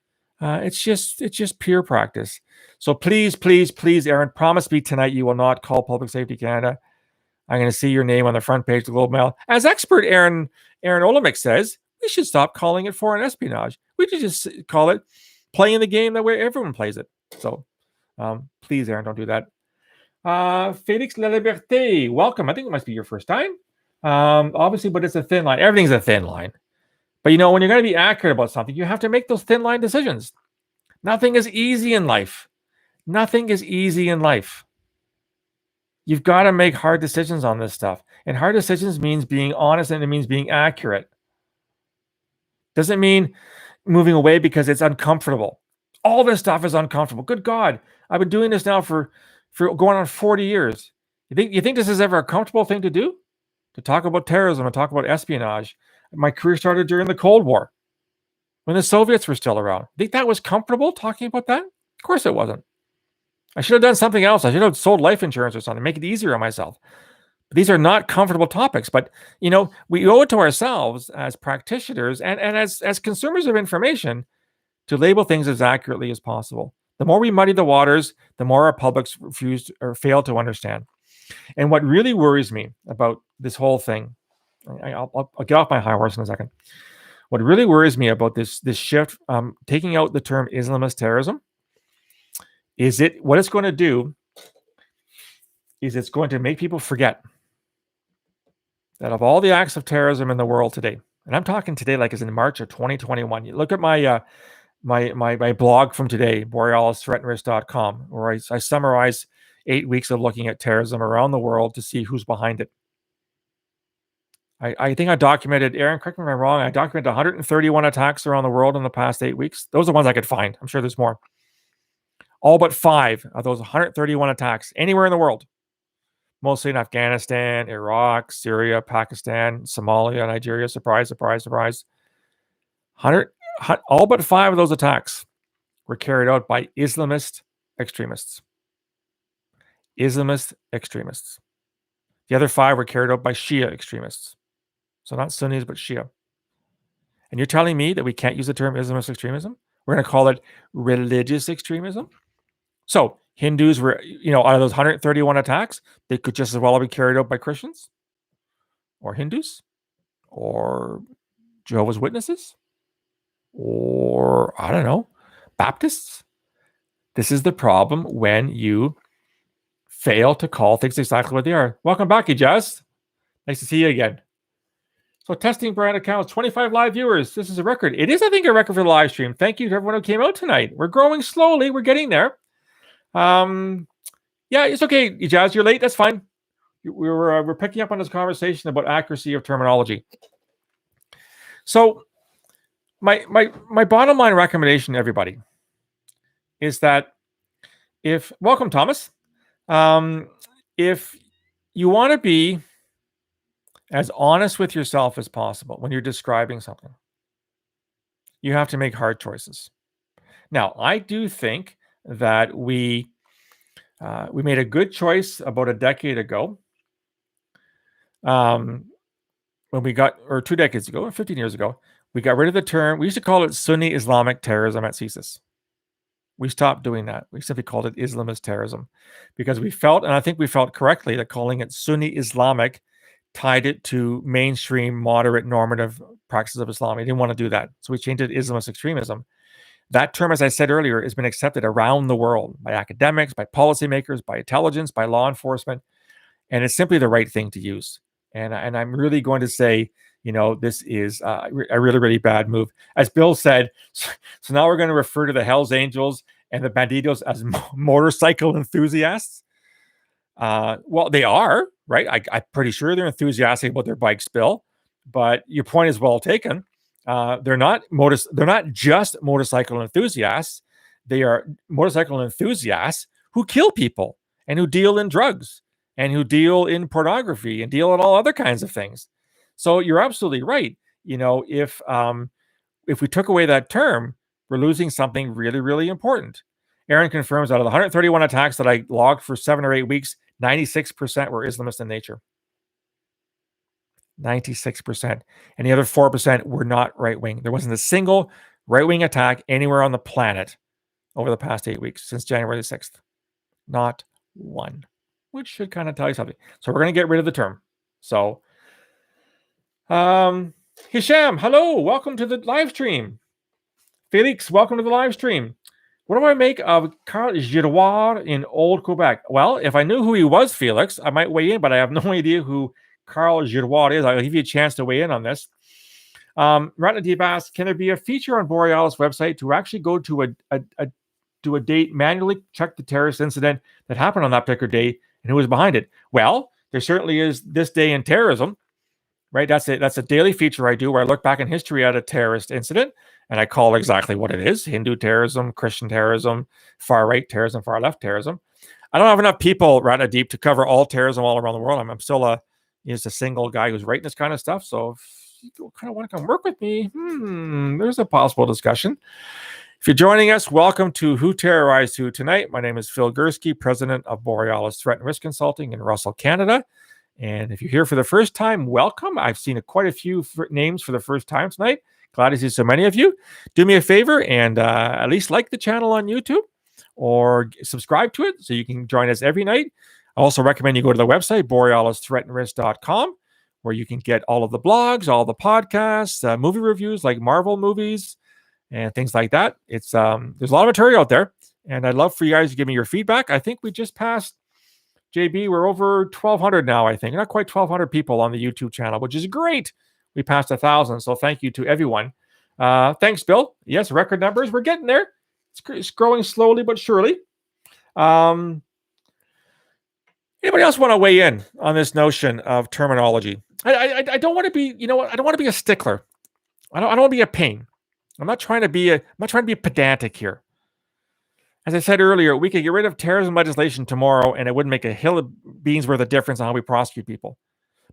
It's just peer practice. So please, please, please, Aaron, promise me tonight you will not call Public Safety Canada. I'm going to see your name on the front page of the Globe Mail. As expert Aaron Olemic says, we should stop calling it foreign espionage. We should just call it playing the game the way everyone plays it. So please, Aaron, don't do that. Félix La Liberté, welcome. I think it must be your first time. Obviously, but it's a thin line. Everything's a thin line. But when you're going to be accurate about something, you have to make those thin line decisions. Nothing is easy in life. Nothing is easy in life. You've got to make hard decisions on this stuff. And hard decisions means being honest, and it means being accurate. Doesn't mean moving away because it's uncomfortable. All this stuff is uncomfortable. Good God. I've been doing this now for going on 40 years. You think this is ever a comfortable thing to do? To talk about terrorism and talk about espionage. My career started during the Cold War, when the Soviets were still around. Think that was comfortable talking about that? Of course it wasn't. I should have done something else. I should have sold life insurance or something, make it easier on myself. But these are not comfortable topics. But, we owe it to ourselves as practitioners and as consumers of information to label things as accurately as possible. The more we muddy the waters, the more our publics refuse or fail to understand. And what really worries me about this whole thing, I'll get off my high horse in a second. What really worries me about this shift, taking out the term Islamist terrorism, is what it's going to do is it's going to make people forget that of all the acts of terrorism in the world today, and I'm talking today like it's in March of 2021. You look at my my blog from today, borealisthreatandrisk.com, where I summarize 8 weeks of looking at terrorism around the world to see who's behind it. I think I documented, Aaron, correct me if I'm wrong, I documented 131 attacks around the world in the past 8 weeks. Those are the ones I could find. I'm sure there's more. All but 5 of those 131 attacks anywhere in the world, mostly in Afghanistan, Iraq, Syria, Pakistan, Somalia, Nigeria. Surprise, surprise, surprise. All but 5 of those attacks were carried out by Islamist extremists. Islamist extremists. The other 5 were carried out by Shia extremists. So not Sunnis, but Shia. And you're telling me that we can't use the term Islamist extremism? We're going to call it religious extremism? So Hindus were, out of those 131 attacks, they could just as well be carried out by Christians or Hindus or Jehovah's Witnesses or, I don't know, Baptists. This is the problem when you fail to call things exactly what they are. Welcome back, Ijaz. Nice to see you again. So testing brand accounts, 25 live viewers. This is a record. It is, I think, a record for the live stream. Thank you to everyone who came out tonight. We're growing slowly. We're getting there. Yeah, it's okay, Ijaz. You're late. That's fine. We're picking up on this conversation about accuracy of terminology. So my bottom line recommendation to everybody is that welcome, Thomas. If you want to be as honest with yourself as possible when you're describing something, you have to make hard choices. Now, I do think that we made a good choice about a decade ago, when we got, or 2 decades ago, or 15 years ago, we got rid of the term. We used to call it Sunni Islamic terrorism at CSIS. We stopped doing that. We simply called it Islamist terrorism because we felt, and I think we felt correctly, that calling it Sunni Islamic tied it to mainstream, moderate, normative practices of Islam. We didn't want to do that. So we changed it to Islamist extremism. That term, as I said earlier, has been accepted around the world by academics, by policymakers, by intelligence, by law enforcement, and it's simply the right thing to use. And I'm really going to say, this is a really, really bad move. As Bill said, so now we're going to refer to the Hells Angels and the Bandidos as motorcycle enthusiasts. Well, they are, right? I'm pretty sure they're enthusiastic about their bikes, Bill. But your point is well taken. They're not just motorcycle enthusiasts. They are motorcycle enthusiasts who kill people and who deal in drugs and who deal in pornography and deal in all other kinds of things. So you're absolutely right. If we took away that term, we're losing something really, really important. Aaron confirms out of the 131 attacks that I logged for 7 or 8 weeks, 96% were Islamist in nature. 96%. And the other 4% were not right-wing. There wasn't a single right-wing attack anywhere on the planet over the past 8 weeks since January the 6th. Not one, which should kind of tell you something. So we're going to get rid of the term. So, Hisham, hello. Welcome to the live stream. Felix, welcome to the live stream. What do I make of Carl Giroir in Old Quebec? Well, if I knew who he was, Felix, I might weigh in, but I have no idea who Carl Giroir is. I'll give you a chance to weigh in on this. Ratna Deep asks, can there be a feature on Borealis website to actually go to a date, manually check the terrorist incident that happened on that particular day and who was behind it? Well, there certainly is this day in terrorism, right? That's it. That's a daily feature I do where I look back in history at a terrorist incident and I call exactly what it is: Hindu terrorism, Christian terrorism, far right terrorism, far left terrorism. I don't have enough people, Ratna Deep, to cover all terrorism all around the world. I'm still just a single guy who's writing this kind of stuff. So if you kind of want to come work with me, there's a possible discussion. If you're joining us, welcome to Who Terrorised Who Tonight. My name is Phil Gurski, president of Borealis Threat and Risk Consulting in Russell, Canada. And if you're here for the first time, welcome. I've seen quite a few names for the first time tonight. Glad to see so many of you. Do me a favor and at least like the channel on YouTube or subscribe to it so you can join us every night. I also recommend you go to the website, borealisthreatandrisk.com, where you can get all of the blogs, all the podcasts, movie reviews like Marvel movies and things like that. It's there's a lot of material out there, and I'd love for you guys to give me your feedback. I think we just passed, JB, we're over 1,200 now, I think. Not quite 1,200 people on the YouTube channel, which is great. We passed 1,000, so thank you to everyone. Thanks, Bill. Yes, record numbers. We're getting there. It's growing slowly but surely. Anybody else want to weigh in on this notion of terminology? I don't want to be, I don't want to be a stickler. I don't want to be a pain. I'm not trying to be pedantic here. As I said earlier, we could get rid of terrorism legislation tomorrow and it wouldn't make a hill of beans worth of difference on how we prosecute people.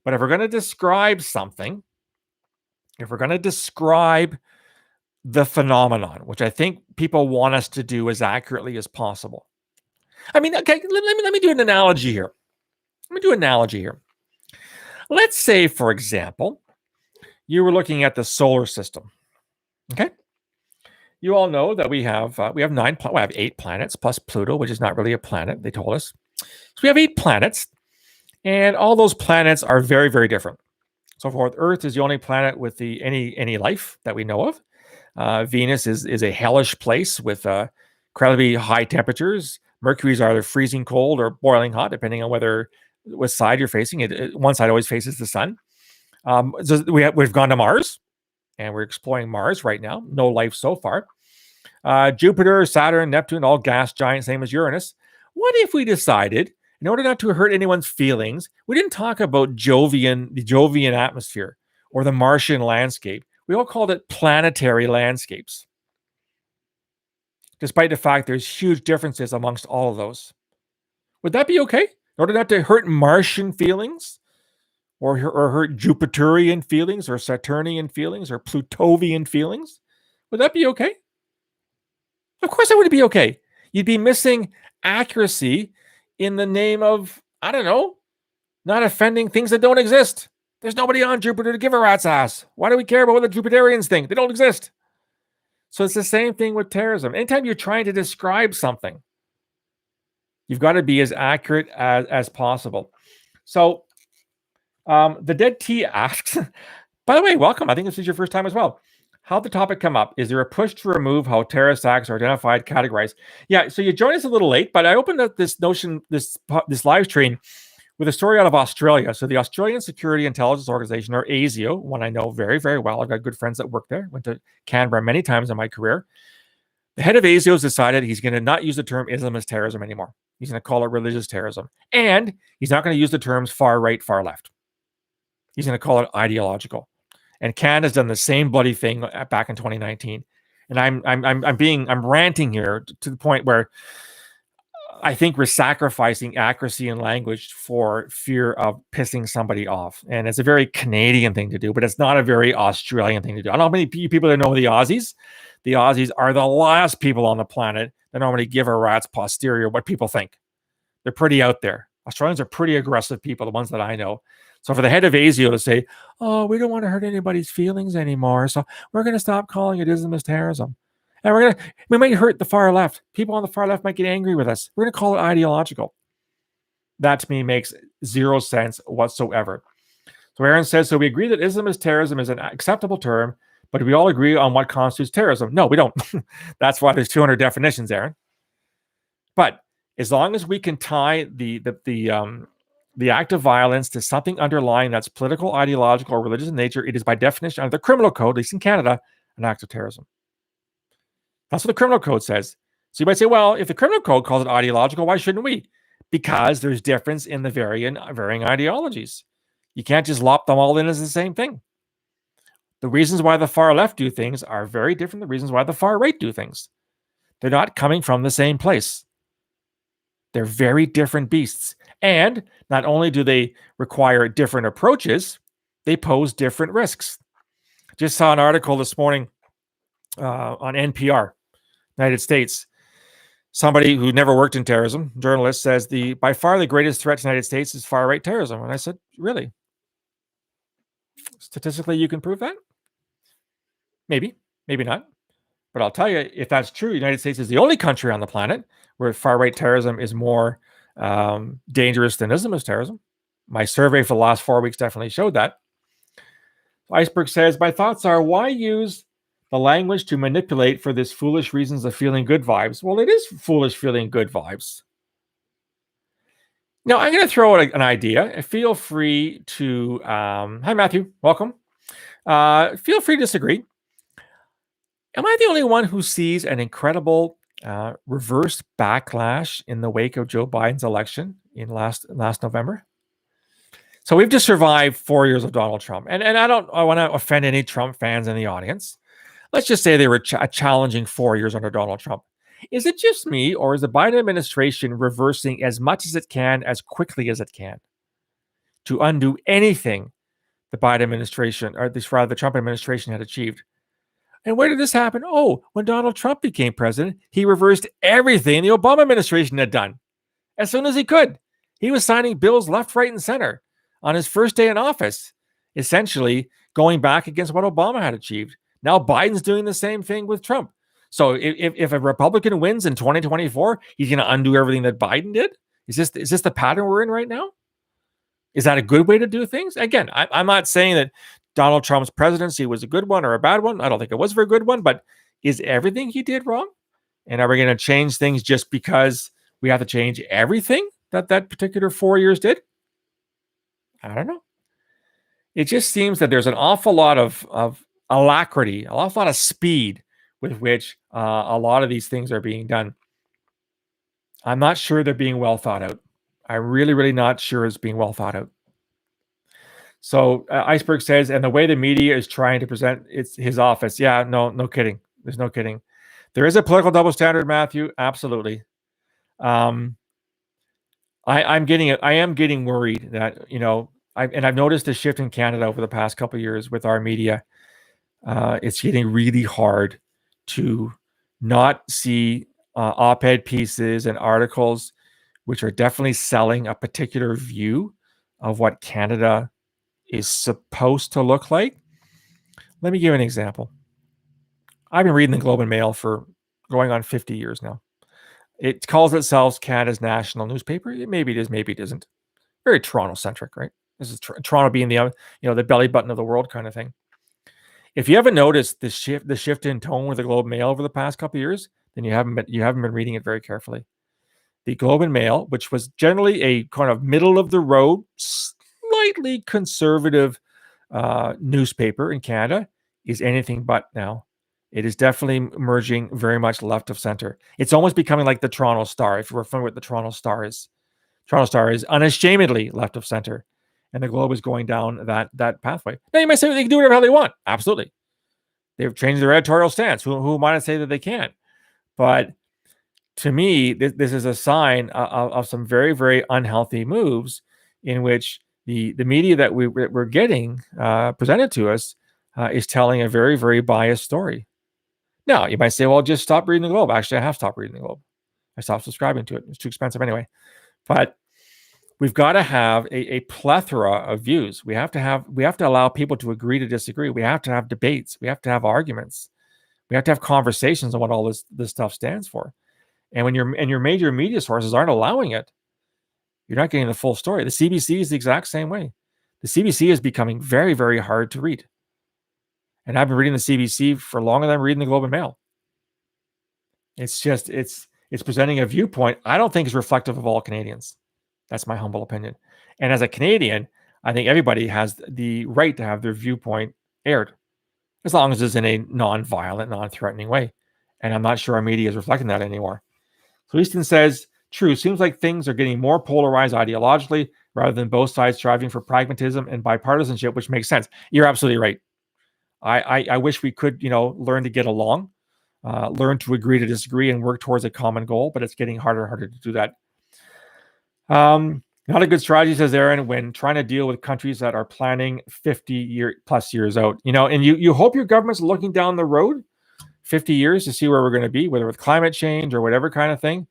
But if we're going to describe something, if we're going to describe the phenomenon, which I think people want us to do as accurately as possible. I mean, okay, let me do an analogy here. Let's say, for example, you were looking at the solar system. Okay. You all know that we have 8 planets plus Pluto, which is not really a planet, they told us. So we have 8 planets, and all those planets are very, very different. So forth, Earth is the only planet with any life that we know of. Venus is a hellish place with incredibly high temperatures. Mercury is either freezing cold or boiling hot, depending on what side you're facing. One side always faces the sun. So we've gone to Mars, and we're exploring Mars right now. No life so far. Jupiter, Saturn, Neptune, all gas giants, same as Uranus. What if we decided, in order not to hurt anyone's feelings, we didn't talk about the Jovian atmosphere or the Martian landscape. We all called it planetary landscapes, despite the fact there's huge differences amongst all of those. Would that be okay? In order not to hurt Martian feelings or hurt Jupiterian feelings or Saturnian feelings or Plutovian feelings? Would that be okay? Of course it would be okay. You'd be missing accuracy in the name of, I don't know, not offending things that don't exist. There's nobody on Jupiter to give a rat's ass. Why do we care about what the Jupiterians think? They don't exist. So it's the same thing with terrorism. Anytime you're trying to describe something, you've got to be as accurate as possible. So the Dead T asks, by the way, welcome. I think this is your first time as well. How'd the topic come up? Is there a push to remove how terrorist acts are identified, categorized? Yeah, so you joined us a little late, but I opened up this live stream with a story out of Australia. So the Australian Security Intelligence Organization, or ASIO, one I know very, very well. I've got good friends that work there. Went to Canberra many times in my career. The head of ASIO has decided he's going to not use the term Islamist terrorism anymore. He's going to call it religious terrorism. And he's not going to use the terms far right, far left. He's going to call it ideological. And Canada's done the same bloody thing back in 2019. And I'm ranting here to the point where I think we're sacrificing accuracy in language for fear of pissing somebody off. And it's a very Canadian thing to do, but it's not a very Australian thing to do. I don't know how many people that know the Aussies. The Aussies are the last people on the planet that normally give a rat's posterior what people think. They're pretty out there. Australians are pretty aggressive people, the ones that I know. So for the head of ASIO to say, oh, we don't want to hurt anybody's feelings anymore, so we're going to stop calling it Islamist terrorism. And we might hurt the far left. People on the far left might get angry with us. We're going to call it ideological. That to me makes zero sense whatsoever. So Aaron says, so we agree that Islamist terrorism is an acceptable term, but do we all agree on what constitutes terrorism? No, we don't. That's why there's 200 definitions, Aaron. But as long as we can tie the act of violence to something underlying that's political, ideological, or religious in nature, it is by definition under the criminal code, at least in Canada, an act of terrorism. That's what the criminal code says. So you might say, well, if the criminal code calls it ideological, why shouldn't we? Because there's difference in the varying ideologies. You can't just lop them all in as the same thing. The reasons why the far left do things are very different than the reasons why the far right do things. They're not coming from the same place. They're very different beasts. And not only do they require different approaches, they pose different risks. Just saw an article this morning on NPR, United States. Somebody who never worked in terrorism, journalist, says by far the greatest threat to the United States is far right terrorism. And I said, really? Statistically, you can prove that? Maybe, maybe not. But I'll tell you, if that's true, the United States is the only country on the planet where far right terrorism is more dangerous than Islamist terrorism. My survey for the last 4 weeks definitely showed that. Iceberg says, my thoughts are, why use the language to manipulate for this foolish reasons of feeling good vibes? Well, it is foolish feeling good vibes. Now, I'm going to throw out an idea. Feel free to, hi, Matthew, welcome. Feel free to disagree. Am I the only one who sees an incredible reverse backlash in the wake of Joe Biden's election in last November? So we've just survived 4 years of Donald Trump. And I want to offend any Trump fans in the audience. Let's just say they were a challenging 4 years under Donald Trump. Is it just me, or is the Biden administration reversing as much as it can, as quickly as it can, to undo anything the Biden administration, or at least rather the Trump administration, had achieved? And where did this happen? Oh, when Donald Trump became president, he reversed everything the Obama administration had done. As soon as he could, he was signing bills left, right, and center on his first day in office, essentially going back against what Obama had achieved. Now Biden's doing the same thing with Trump. So if a Republican wins in 2024, he's going to undo everything that Biden did? Is this the pattern we're in right now? Is that a good way to do things? Again, I'm not saying that Donald Trump's presidency was a good one or a bad one. I don't think it was a very good one, but is everything he did wrong? And are we going to change things just because we have to change everything that particular 4 years did? I don't know. It just seems that there's an awful lot of alacrity, an awful lot of speed with which a lot of these things are being done. I'm not sure they're being well thought out. I'm really, really not sure it's being well thought out. So Iceberg says, and the way the media is trying to present his office. Yeah, no kidding. There's no kidding. There is a political double standard, Matthew. Absolutely. I am getting worried that, I've noticed a shift in Canada over the past couple of years with our media. It's getting really hard to not see op-ed pieces and articles which are definitely selling a particular view of what Canada is supposed to look like. Let me give an example. I've been reading the Globe and Mail for going on 50 years now. It calls itself Canada's national newspaper. Maybe it is, maybe it isn't. Very Toronto-centric, right? This is Toronto being the belly button of the world kind of thing. If you haven't noticed the shift in tone with the Globe and Mail over the past couple of years, then you haven't been reading it very carefully. The Globe and Mail, which was generally a kind of middle of the road, slightly conservative newspaper in Canada, is anything but now. It is definitely emerging very much left of center. It's almost becoming like the Toronto Star. If you're familiar with the Toronto Star is unashamedly left of center, and the Globe is going down that pathway. Now you might say they can do whatever they want. Absolutely, they've changed their editorial stance. Who might say that they can't? But to me, this is a sign of some very, very unhealthy moves in which the media that we're getting presented to us is telling a very, very biased story. Now, you might say, well, just stop reading the Globe. Actually, I have stopped reading the Globe. I stopped subscribing to it. It's too expensive anyway. But we've got to have a plethora of views. We have to allow people to agree to disagree. We have to have debates. We have to have arguments. We have to have conversations on what all this stuff stands for. And when your major media sources aren't allowing it, you're not getting the full story. The CBC is the exact same way. The CBC is becoming very, very hard to read. And I've been reading the CBC for longer than I'm reading the Globe and Mail. It's just, it's presenting a viewpoint I don't think is reflective of all Canadians. That's my humble opinion. And as a Canadian, I think everybody has the right to have their viewpoint aired, as long as it's in a non-violent, non-threatening way. And I'm not sure our media is reflecting that anymore. So Easton says, true, seems like things are getting more polarized ideologically rather than both sides striving for pragmatism and bipartisanship, which makes sense. You're absolutely right. I wish we could, learn to get along, learn to agree to disagree and work towards a common goal, but it's getting harder and harder to do that. Not a good strategy, says Aaron, when trying to deal with countries that are planning 50 plus years out, and you hope your government's looking down the road 50 years to see where we're going to be, whether with climate change or whatever kind of thing.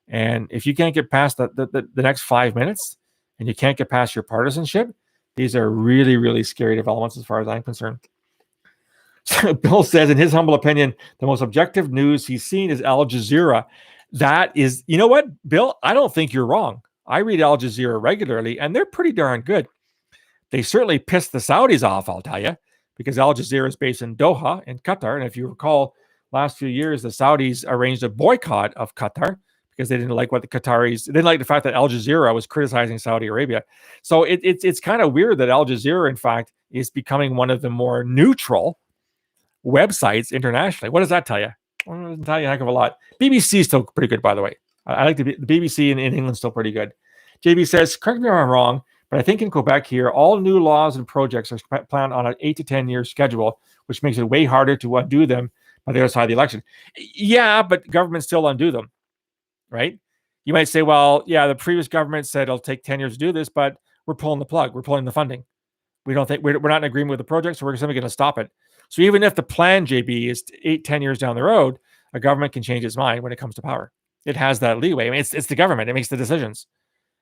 And if you can't get past the next 5 minutes and you can't get past your partisanship, these are really, really scary developments as far as I'm concerned. So Bill says, in his humble opinion, the most objective news he's seen is Al Jazeera. That is, you know what, Bill? I don't think you're wrong. I read Al Jazeera regularly, and they're pretty darn good. They certainly pissed the Saudis off, I'll tell you, because Al Jazeera is based in Doha, in Qatar. And if you recall, last few years, the Saudis arranged a boycott of Qatar because they didn't like what the Qataris, they didn't like the fact that Al Jazeera was criticizing Saudi Arabia. So it's kind of weird that Al Jazeera, in fact, is becoming one of the more neutral websites internationally. What does that tell you? Well, it doesn't tell you a heck of a lot. BBC is still pretty good, by the way. I like the BBC in England still pretty good. JB says, correct me if I'm wrong, but I think in Quebec here, all new laws and projects are planned on an 8 to 10 year schedule, which makes it way harder to undo them by the other side of the election. Yeah, but governments still undo them, right? You might say, well, yeah, the previous government said it'll take 10 years to do this, but we're pulling the plug. We're pulling the funding. We don't think we're not in agreement with the project, so we're simply going to stop it. So even if the plan, JB, is 8-10 years down the road, a government can change its mind when it comes to power. It has that leeway. I mean, it's the government. It makes the decisions.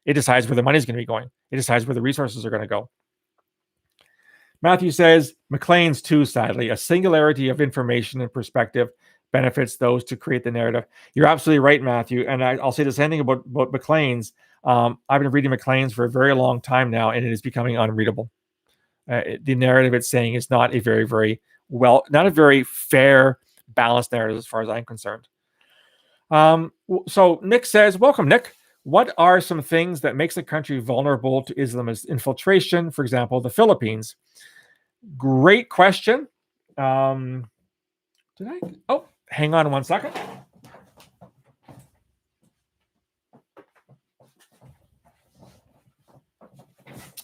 It decides where the money's going to be going. It decides where the resources are going to go. Matthew says, Maclean's too, sadly. A singularity of information and perspective benefits those to create the narrative. You're absolutely right, Matthew. And I'll say the same thing about Maclean's. I've been reading Maclean's for a very long time now, and it is becoming unreadable. The narrative it's saying is not a very, very not a very fair, balanced narrative as far as I'm concerned. So Nick says, welcome, Nick. What are some things that makes a country vulnerable to Islamist infiltration? For example, the Philippines. Great question. Hang on one second.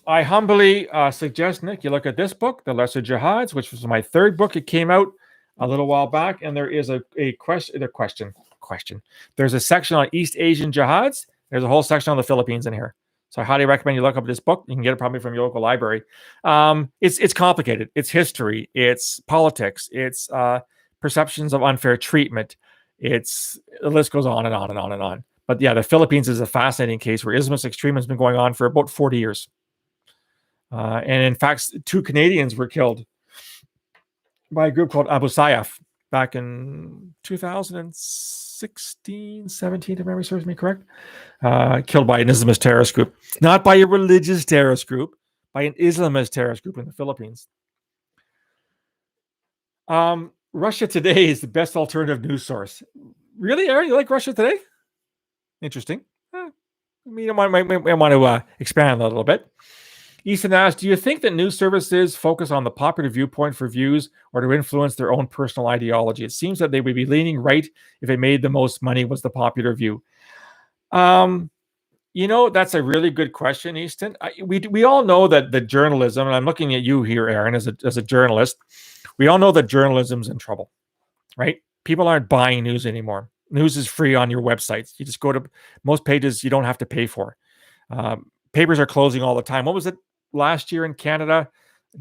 I humbly suggest, Nick, you look at this book, The Lesser Jihads, which was my third book. It came out a little while back, and there is a question. There's a section on East Asian jihads. There's a whole section on the Philippines in here. So I highly recommend you look up this book. You can get it probably from your local library. It's complicated. It's history. It's politics. It's perceptions of unfair treatment. The list goes on and on and on and on. But yeah, the Philippines is a fascinating case where Islamist extremism has been going on for about 40 years. And in fact, 2 Canadians were killed by a group called Abu Sayyaf back in 2016, 17, if memory serves me correct. Killed by an Islamist terrorist group. Not by a religious terrorist group, by an Islamist terrorist group in the Philippines. Russia Today is the best alternative news source. Really, Aaron? You like Russia Today? Interesting. I want to expand a little bit. Ethan asks, do you think that news services focus on the popular viewpoint for views or to influence their own personal ideology? It seems that they would be leaning right if it made the most money was the popular view. That's a really good question, Easton. We all know that the journalism, and I'm looking at you here, Aaron, as a journalist, we all know that journalism's in trouble, right? People aren't buying news anymore. News is free on your websites. You just go to most pages you don't have to pay for. Papers are closing all the time. What was it last year in Canada?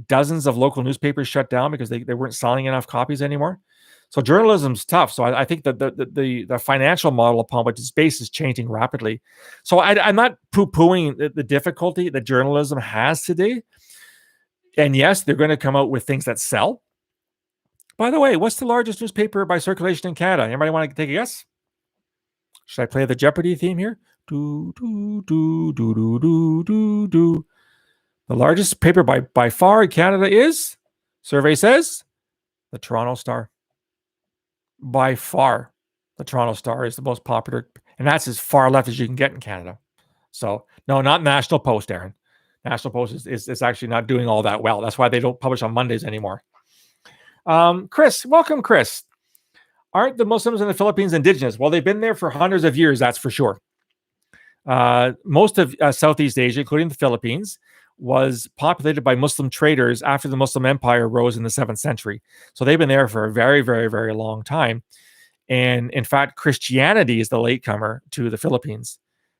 Dozens of local newspapers shut down because they weren't selling enough copies anymore. So journalism's tough. So I think that the financial model upon which it's based is changing rapidly. So I'm not poo-pooing the difficulty that journalism has today. And yes, they're going to come out with things that sell. By the way, what's the largest newspaper by circulation in Canada? Anybody want to take a guess? Should I play the Jeopardy theme here? Do, do, do, do, do, do, do, do. The largest paper by far in Canada is, survey says, the Toronto Star. By far, the Toronto Star is the most popular, and that's as far left as you can get in Canada. So, no, not National Post, Aaron. National Post is actually not doing all that well. That's why they don't publish on Mondays anymore. Chris, welcome, Chris. Aren't the Muslims in the Philippines indigenous? Well, they've been there for hundreds of years, that's for sure. Most of Southeast Asia, including the Philippines, was populated by Muslim traders after the Muslim Empire rose in the 7th century. So they've been there for a very, very, very long time. And in fact, Christianity is the latecomer to the Philippines.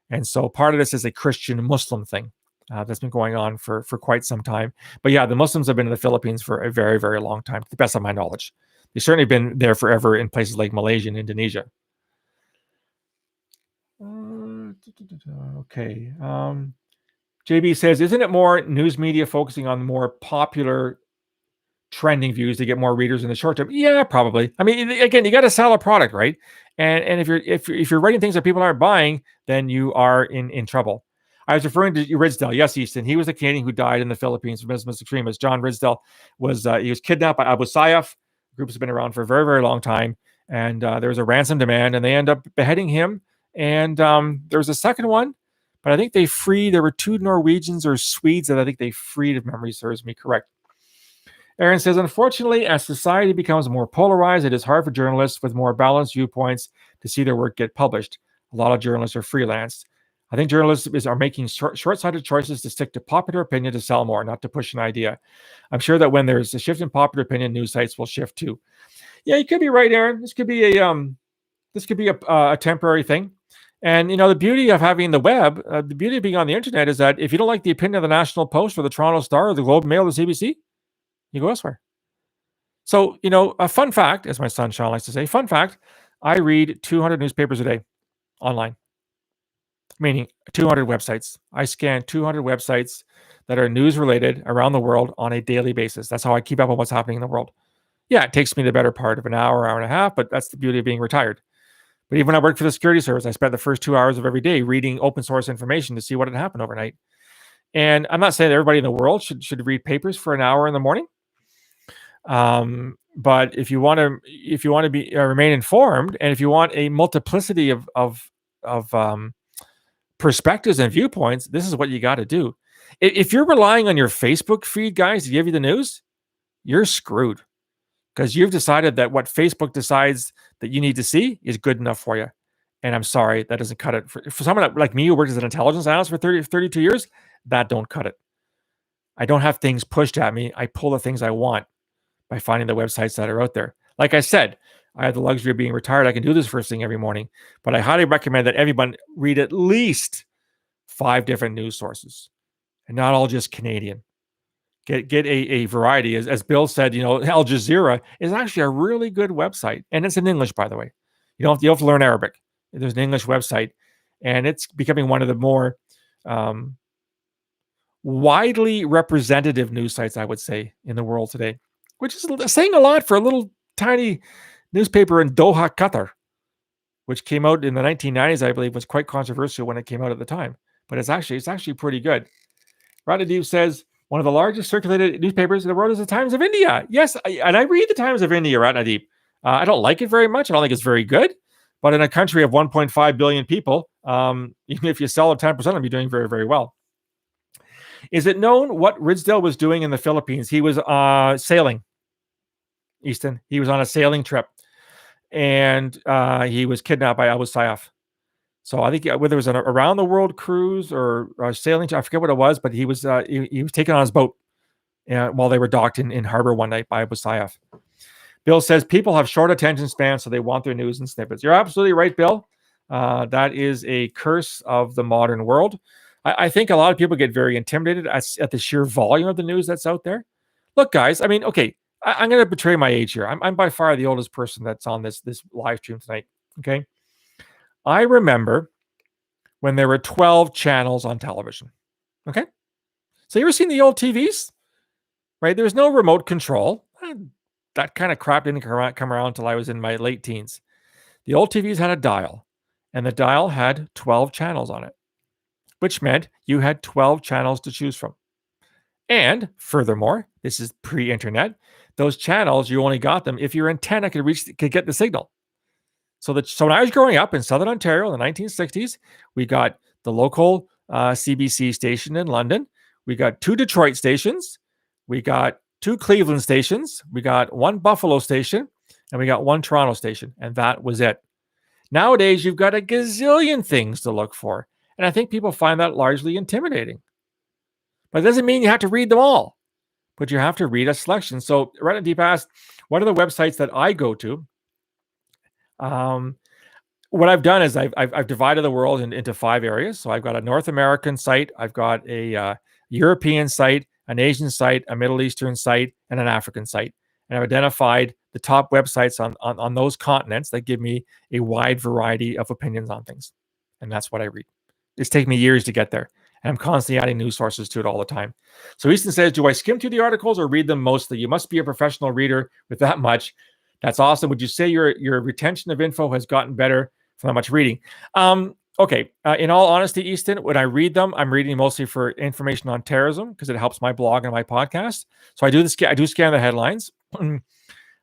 And so part of this is a Christian-Muslim thing that's been going on for quite some time. But yeah, the Muslims have been in the Philippines for a very, very long time, to the best of my knowledge. They've certainly been there forever in places like Malaysia and Indonesia. Okay. JB says, isn't it more news media focusing on more popular trending views to get more readers in the short term? Yeah, probably. I mean, again, you got to sell a product, right? And if you're writing things that people aren't buying, then you are in trouble. I was referring to Ridsdale. Yes, Easton. He was a Canadian who died in the Philippines from Islamist extremists. John Ridsdale was kidnapped by Abu Sayyaf. The group has been around for a very, very long time. And there was a ransom demand, and they end up beheading him. And there was a second one, but I think they freed, there were 2 Norwegians or Swedes that I think they freed, if memory serves me correct. Aaron says, unfortunately, as society becomes more polarized, it is hard for journalists with more balanced viewpoints to see their work get published. A lot of journalists are freelance. I think journalists are making short-sighted choices to stick to popular opinion to sell more, not to push an idea. I'm sure that when there's a shift in popular opinion, news sites will shift too. Yeah, you could be right, Aaron. This could be a temporary thing. And, the beauty of having the web, the beauty of being on the internet is that if you don't like the opinion of the National Post or the Toronto Star or the Globe and Mail or the CBC, you go elsewhere. So, a fun fact, as my son Sean likes to say, fun fact, I read 200 newspapers a day online, meaning 200 websites. I scan 200 websites that are news related around the world on a daily basis. That's how I keep up on what's happening in the world. Yeah, it takes me the better part of an hour and a half, but that's the beauty of being retired. But even when I worked for the security service, I spent the first 2 hours of every day reading open source information to see what had happened overnight. And I'm not saying that everybody in the world should read papers for an hour in the morning. But if you want to be remain informed, and if you want a multiplicity of perspectives and viewpoints, this is what you got to do. If you're relying on your Facebook feed, guys, to give you the news, you're screwed. Because you've decided that what Facebook decides that you need to see is good enough for you. And I'm sorry, that doesn't cut it. For someone like me who worked as an intelligence analyst for 32 years, that don't cut it. I don't have things pushed at me. I pull the things I want by finding the websites that are out there. Like I said, I have the luxury of being retired. I can do this first thing every morning. But I highly recommend that everyone read at least 5 different news sources, and not all just Canadian. Get a variety. As Bill said, Al Jazeera is actually a really good website. And it's in English, by the way. You don't have to learn Arabic. There's an English website. And it's becoming one of the more widely representative news sites, I would say, in the world today, which is saying a lot for a little tiny newspaper in Doha, Qatar, which came out in the 1990s, I believe, was quite controversial when it came out at the time. But it's actually pretty good. Radhadev says, one of the largest circulated newspapers in the world is the Times of India. Yes, and I read the Times of India, Radhadev. I don't like it very much. I don't think it's very good. But in a country of 1.5 billion people, even if you sell 10% of them, you're doing very, very well. Is it known what Ridsdale was doing in the Philippines? He was sailing, Easton. He was on a sailing trip. And he was kidnapped by Abu Sayyaf. So I think whether it was an around the world cruise or sailing, I forget what it was, but he was taken on his boat while they were docked in harbor one night by Abu Sayyaf. Bill says people have short attention spans, so they want their news in snippets. You're absolutely right, Bill. That is a curse of the modern world. I think a lot of people get very intimidated at the sheer volume of the news that's out there. Look, guys, I mean, okay, I'm going to betray my age here. I'm by far the oldest person that's on this live stream tonight. Okay. I remember when there were 12 channels on television. Okay. So you ever seen the old TVs? Right? There was no remote control. That kind of crap didn't come around until I was in my late teens. The old TVs had a dial, and the dial had 12 channels on it, which meant you had 12 channels to choose from. And furthermore, this is pre-internet, those channels, you only got them if your antenna could get the signal. So when I was growing up in Southern Ontario in the 1960s, we got the local CBC station in London. We got 2 Detroit stations. We got 2 Cleveland stations. We got 1 Buffalo station. And we got 1 Toronto station. And that was it. Nowadays, you've got a gazillion things to look for. And I think people find that largely intimidating. But it doesn't mean you have to read them all. But you have to read a selection. So right at Deep asked, what are the websites that I go to? What I've done is I've divided the world into 5 areas. So I've got a North American site, I've got a European site, an Asian site, a Middle Eastern site, and an African site. And I've identified the top websites on those continents that give me a wide variety of opinions on things. And that's what I read. It's taken me years to get there. And I'm constantly adding news sources to it all the time. So Easton says, do I skim through the articles or read them mostly? You must be a professional reader with that much. That's awesome. Would you say your retention of info has gotten better from that much reading? Okay. In all honesty, Easton, when I read them, I'm reading mostly for information on terrorism because it helps my blog and my podcast. So I do scan the headlines,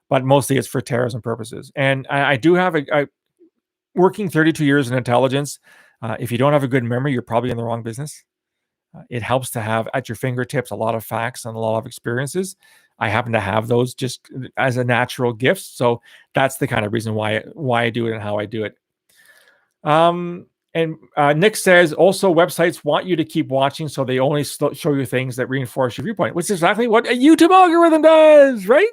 but mostly it's for terrorism purposes. And I do have a working 32 years in intelligence. If you don't have a good memory, you're probably in the wrong business. It helps to have at your fingertips a lot of facts and a lot of experiences. I happen to have those just as a natural gift. So that's the kind of reason why I do it and how I do it. And Nick says, also websites want you to keep watching, so they only show you things that reinforce your viewpoint, which is exactly what a YouTube algorithm does, right?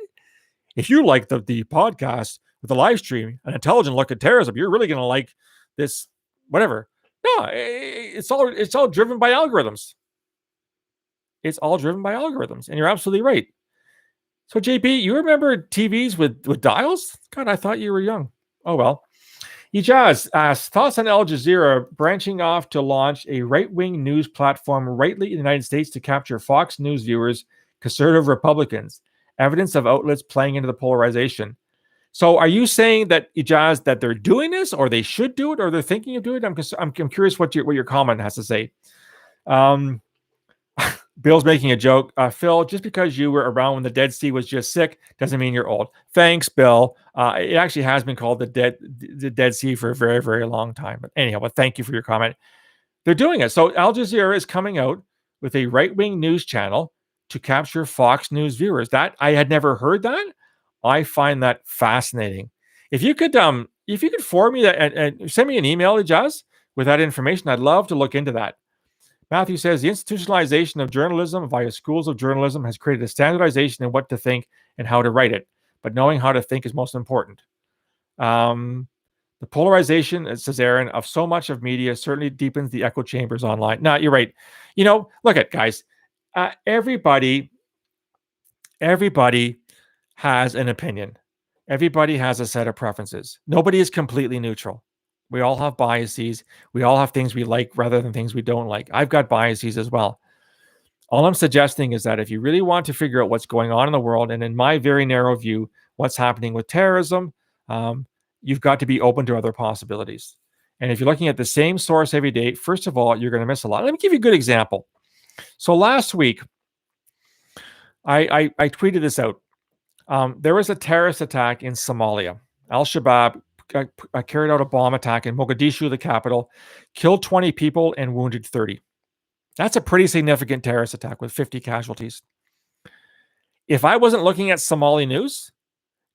If you like the podcast with the live stream, an intelligent look at terrorism, you're really going to like this, whatever. No, it's all driven by algorithms. It's all driven by algorithms, and you're absolutely right. So, JP, you remember TVs with dials? God, I thought you were young. Oh, well. Ijaz asks, thoughts on Al Jazeera branching off to launch a right-wing news platform rightly in the United States to capture Fox News viewers, conservative Republicans, evidence of outlets playing into the polarization. So are you saying that, Ijaz, that they're doing this, or they should do it, or they're thinking of doing it? I'm curious what your comment has to say. Bill's making a joke. Phil, just because you were around when the Dead Sea was just sick doesn't mean you're old. Thanks, Bill. It actually has been called the Dead Sea for a very, very long time. But anyhow, but thank you for your comment. They're doing it. So Al Jazeera is coming out with a right-wing news channel to capture Fox News viewers. That I had never heard that. I find that fascinating. If you could forward me that and send me an email, Jazz, with that information, I'd love to look into that. Matthew says, the institutionalization of journalism via schools of journalism has created a standardization in what to think and how to write it. But knowing how to think is most important. The polarization, says Aaron, of so much of media certainly deepens the echo chambers online. No, you're right. Look at guys. Everybody has an opinion. Everybody has a set of preferences. Nobody is completely neutral. We all have biases. We all have things we like rather than things we don't like. I've got biases as well. All I'm suggesting is that if you really want to figure out what's going on in the world, and in my very narrow view, what's happening with terrorism, you've got to be open to other possibilities. And if you're looking at the same source every day, first of all, you're going to miss a lot. Let me give you a good example. So last week, I tweeted this out. There was a terrorist attack in Somalia. Al-Shabaab carried out a bomb attack in Mogadishu, the capital, killed 20 people and wounded 30. That's a pretty significant terrorist attack with 50 casualties. If I wasn't looking at Somali news,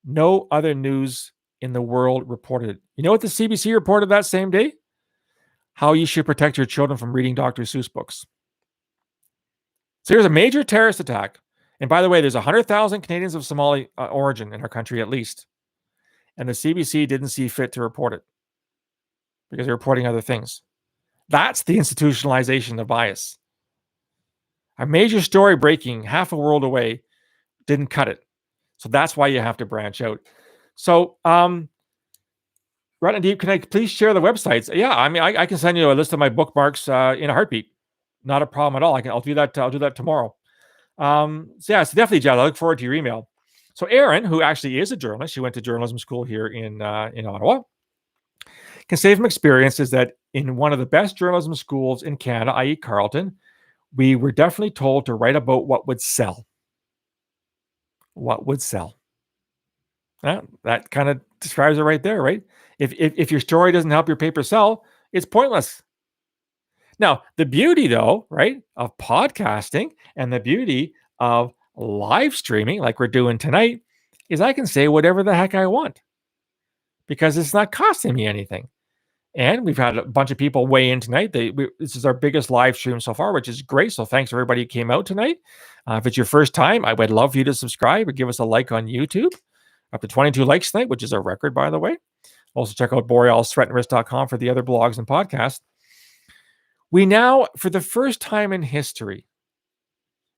no other news in the world reported it. You know what the CBC reported that same day? How you should protect your children from reading Dr. Seuss books. So here's a major terrorist attack. And by the way, there's 100,000 Canadians of Somali origin in our country at least. And the CBC didn't see fit to report it because they're reporting other things. That's the institutionalization of bias. A major story breaking half a world away didn't cut it. So that's why you have to branch out. So, Right and Deep, can I please share the websites? Yeah, I mean, I can send you a list of my bookmarks in a heartbeat. Not a problem at all. I'll do that. I'll do that tomorrow. So definitely, Jad. I look forward to your email. So Erin, who actually is a journalist, she went to journalism school here in Ottawa, can say from experience is that in one of the best journalism schools in Canada, i.e. Carleton, we were definitely told to write about what would sell. What would sell? That kind of describes it right there, right? If your story doesn't help your paper sell, it's pointless. Now, the beauty, though, right, of podcasting and the beauty of live streaming, like we're doing tonight, is I can say whatever the heck I want because it's not costing me anything. And we've had a bunch of people weigh in tonight. This is our biggest live stream so far, which is great. So thanks to everybody who came out tonight. If it's your first time, I would love for you to subscribe or give us a like on YouTube. Up to 22 likes tonight, which is a record, by the way. Also check out borealisthreatandrisk.com for the other blogs and podcasts. We now, for the first time in history,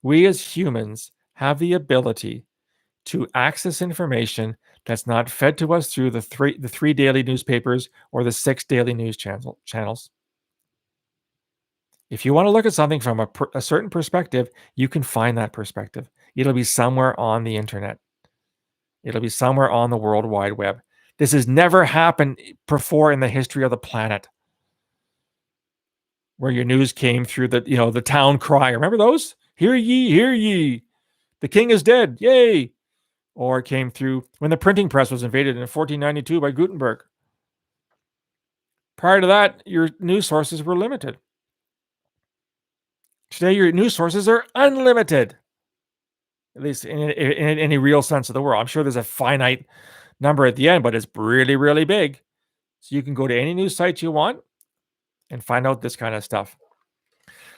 we as humans have the ability to access information that's not fed to us through the three daily newspapers or the 6 daily news channels. If you want to look at something from a certain perspective, you can find that perspective. It'll be somewhere on the internet. It'll be somewhere on the World Wide Web. This has never happened before in the history of the planet, where your news came through the town cry. Remember those? Hear ye, hear ye. The king is dead. Yay. Or it came through when the printing press was invaded in 1492 by Gutenberg. Prior to that, your news sources were limited. Today, your news sources are unlimited, at least in any real sense of the word. I'm sure there's a finite number at the end, but it's really, really big. So you can go to any news site you want and find out this kind of stuff.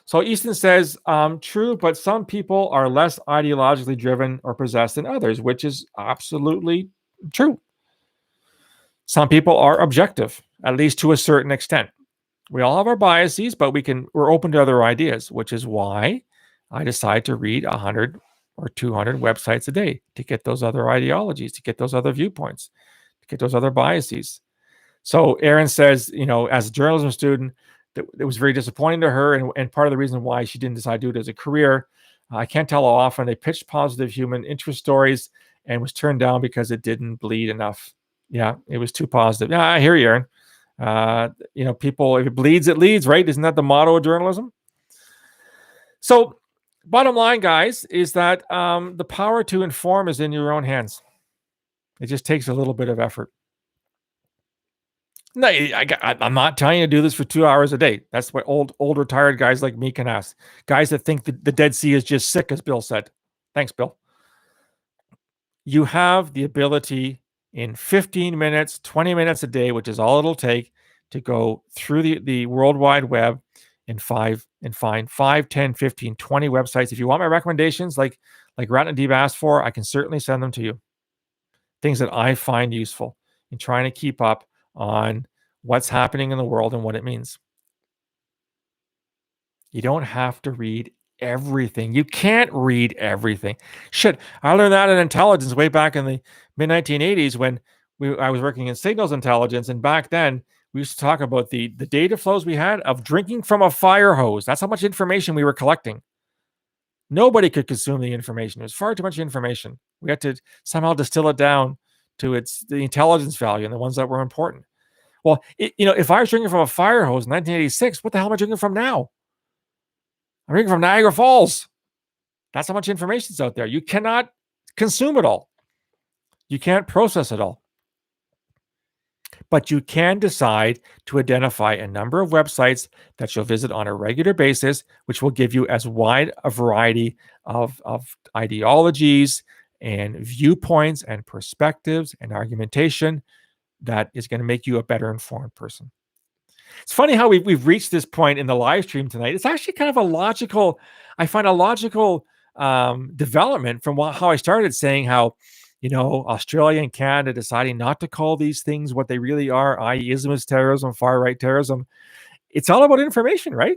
So Easton says, true, but some people are less ideologically driven or possessed than others, which is absolutely true. Some people are objective, at least to a certain extent. We all have our biases, but we're open to other ideas, which is why I decide to read 100 or 200 websites a day to get those other ideologies, to get those other viewpoints, to get those other biases. So Erin says, as a journalism student, it was very disappointing to her, and part of the reason why she didn't decide to do it as a career. I can't tell how often they pitched positive human interest stories and was turned down because it didn't bleed enough. Yeah, it was too positive. Yeah, I hear you, Aaron. People, if it bleeds, it leads, right? Isn't that the motto of journalism? So, bottom line, guys, is that the power to inform is in your own hands. It just takes a little bit of effort. No, I'm not telling you to do this for 2 hours a day. That's what old retired guys like me can ask. Guys that think that the Dead Sea is just sick, as Bill said. Thanks, Bill. You have the ability in 15 minutes, 20 minutes a day, which is all it'll take, to go through the World Wide Web and find 5, 10, 15, 20 websites. If you want my recommendations, like Rat and Deeb asked for, I can certainly send them to you. Things that I find useful in trying to keep up on what's happening in the world and what it means. You don't have to read everything. You can't read everything. Shit, I learned that in intelligence way back in the mid-1980s when I was working in signals intelligence, and back then we used to talk about the data flows we had of drinking from a fire hose. That's how much information we were collecting. Nobody could consume the information. It was far too much information. We had to somehow distill it down to the intelligence value and the ones that were important. Well, if I was drinking from a fire hose in 1986, what the hell am I drinking from now? I'm drinking from Niagara Falls. That's how much information is out there. You cannot consume it all. You can't process it all. But you can decide to identify a number of websites that you'll visit on a regular basis, which will give you as wide a variety of ideologies and viewpoints and perspectives and argumentation that is going to make you a better informed person. It's funny how we've reached this point in the live stream tonight. It's actually kind of I find a logical development from how I started saying how, Australia and Canada deciding not to call these things what they really are, i.e. Islamist terrorism, far-right terrorism. It's all about information, right?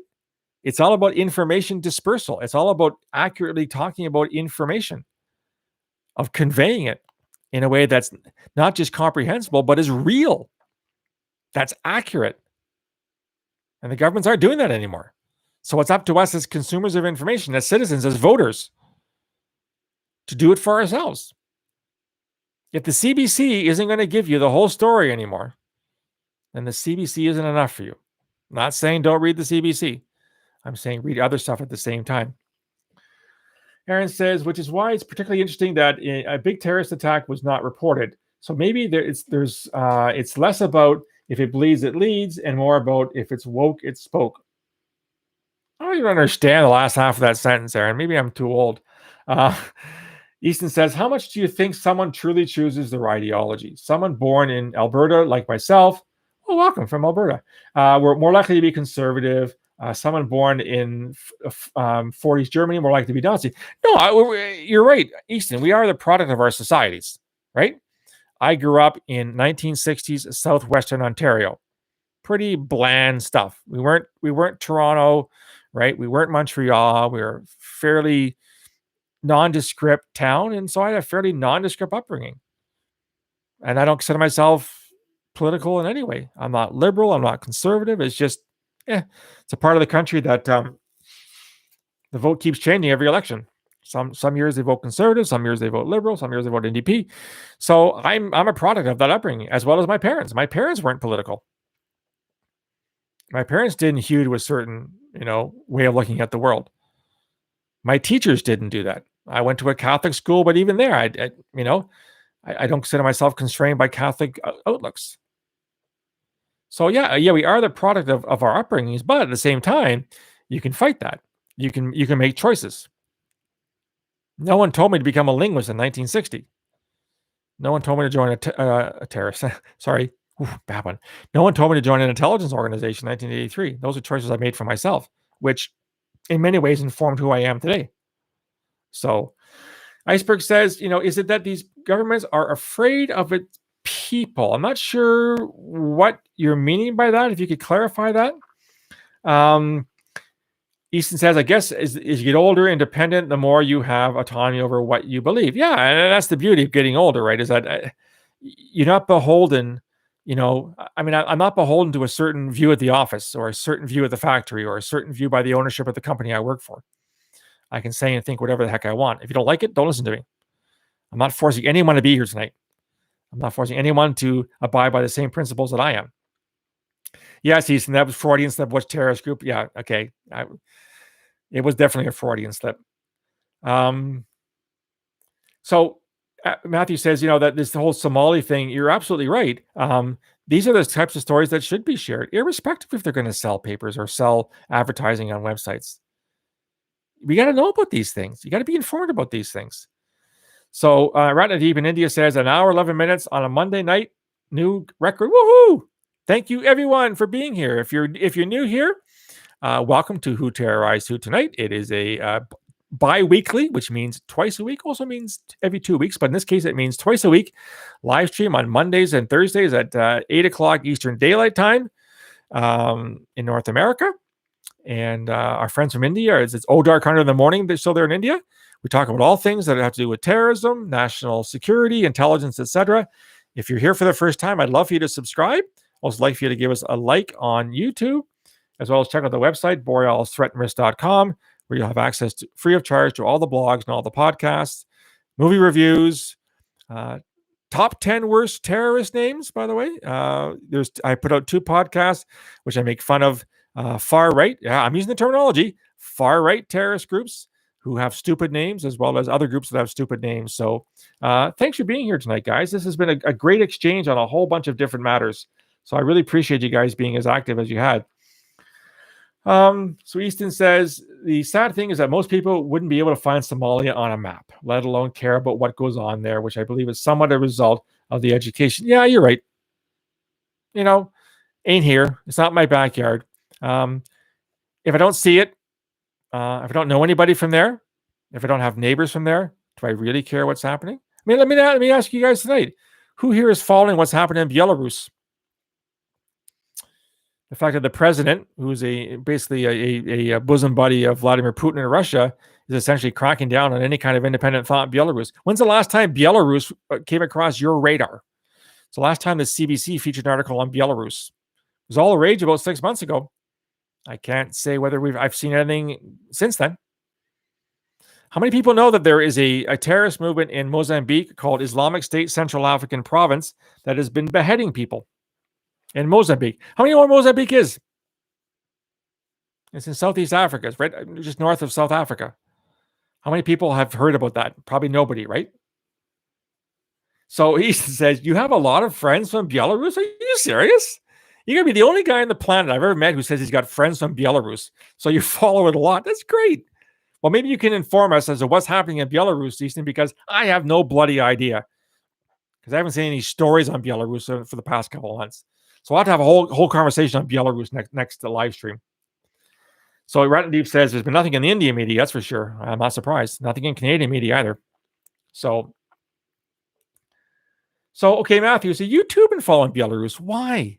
It's all about information dispersal. It's all about accurately talking about information, of conveying it in a way that's not just comprehensible, but is real, that's accurate. And the governments aren't doing that anymore. So it's up to us as consumers of information, as citizens, as voters, to do it for ourselves. If the CBC isn't going to give you the whole story anymore, then the CBC isn't enough for you. I'm not saying don't read the CBC. I'm saying read other stuff at the same time. Aaron says, which is why it's particularly interesting that a big terrorist attack was not reported. So maybe it's less about if it bleeds, it leads, and more about if it's woke, it spoke. I don't even understand the last half of that sentence, Aaron. Maybe I'm too old. Easton says, how much do you think someone truly chooses their ideology? Someone born in Alberta, like myself, welcome from Alberta, we're more likely to be conservative. Someone born in 40s Germany, more likely to be Nazi. No, you're right, Easton. We are the product of our societies, right? I grew up in 1960s southwestern Ontario. Pretty bland stuff. We weren't Toronto, right? We weren't Montreal. We were fairly nondescript town, and so I had a fairly nondescript upbringing. And I don't consider myself political in any way. I'm not liberal. I'm not conservative. It's just, it's a part of the country that the vote keeps changing every election. Some years they vote conservative, some years they vote liberal, some years they vote NDP. So I'm a product of that upbringing, as well as my parents. My parents weren't political. My parents didn't hew to a certain, way of looking at the world. My teachers didn't do that. I went to a Catholic school, but even there, I don't consider myself constrained by Catholic outlooks. So we are the product of our upbringings, but at the same time, you can fight that. You can make choices. No one told me to become a linguist in 1960. No one told me to join a terrorist. Sorry, bad one. No one told me to join an intelligence organization in 1983. Those are choices I made for myself, which in many ways informed who I am today. So Iceberg says, is it that these governments are afraid of its people? I'm not sure what you're meaning by that. If you could clarify that. Easton says, I guess as you get older, independent, the more you have autonomy over what you believe. Yeah, and that's the beauty of getting older, right? Is that you're not beholden. I'm not beholden to a certain view at the office or a certain view at the factory or a certain view by the ownership of the company I work for. I can say and think whatever the heck I want. If you don't like it, don't listen to me. I'm not forcing anyone to be here tonight. I'm not forcing anyone to abide by the same principles that I am. Yes, Easton, that was Freudian slip. Which terrorist group? Yeah, okay. It was definitely a Freudian slip. So Matthew says, that this whole Somali thing, you're absolutely right. These are the types of stories that should be shared, irrespective if they're going to sell papers or sell advertising on websites. We got to know about these things. You got to be informed about these things. So Ratnadeep in India says, an hour, 11 minutes on a Monday night, new record. Woohoo! Thank you, everyone, for being here. If you're new here, welcome to Who Terrorised Who Tonight. It is a bi-weekly, which means twice a week, also means every 2 weeks, but in this case, it means twice a week, live stream on Mondays and Thursdays at 8 o'clock Eastern Daylight Time in North America. And our friends from India, it's Oh Dark 100 in the morning, they're still there in India. We talk about all things that have to do with terrorism, national security, intelligence, etc. If you're here for the first time, I'd love for you to subscribe. I'd also like for you to give us a like on YouTube, as well as check out the website, borealisthreatandrisk.com, where you'll have access to free of charge to all the blogs and all the podcasts, movie reviews, top 10 worst terrorist names, by the way. I put out 2 podcasts, which I make fun of far right. Yeah, I'm using the terminology, far right terrorist groups who have stupid names, as well as other groups that have stupid names. So thanks for being here tonight, guys. This has been a great exchange on a whole bunch of different matters. So I really appreciate you guys being as active as you had. So Easton says, the sad thing is that most people wouldn't be able to find Somalia on a map, let alone care about what goes on there, which I believe is somewhat a result of the education. Yeah, you're right. Ain't here. It's not my backyard. If I don't see it, if I don't know anybody from there, if I don't have neighbors from there, do I really care what's happening? I mean, let me ask you guys tonight, who here is following what's happening in Belarus? The fact that the president, who's basically a bosom buddy of Vladimir Putin in Russia, is essentially cracking down on any kind of independent thought in Belarus. When's the last time Belarus came across your radar? It's the last time the CBC featured an article on Belarus. It was all the rage about 6 months ago. I can't say whether I've seen anything since then. How many people know that there is a terrorist movement in Mozambique called Islamic State Central African Province that has been beheading people? In Mozambique. How many know where Mozambique is? It's in Southeast Africa. It's right just north of South Africa. How many people have heard about that? Probably nobody, right? So he says, you have a lot of friends from Belarus? Are you serious? You're going to be the only guy on the planet I've ever met who says he's got friends from Belarus. So you follow it a lot. That's great. Well, maybe you can inform us as to what's happening in Belarus, Easton, because I have no bloody idea. Because I haven't seen any stories on Belarus for the past couple of months. So I'll have to have a whole conversation on Belarus next to live stream. So Ratnadeep says there's been nothing in the Indian media, that's for sure. I'm not surprised. Nothing in Canadian media either. So okay, Matthew, so you too been following Belarus. Why?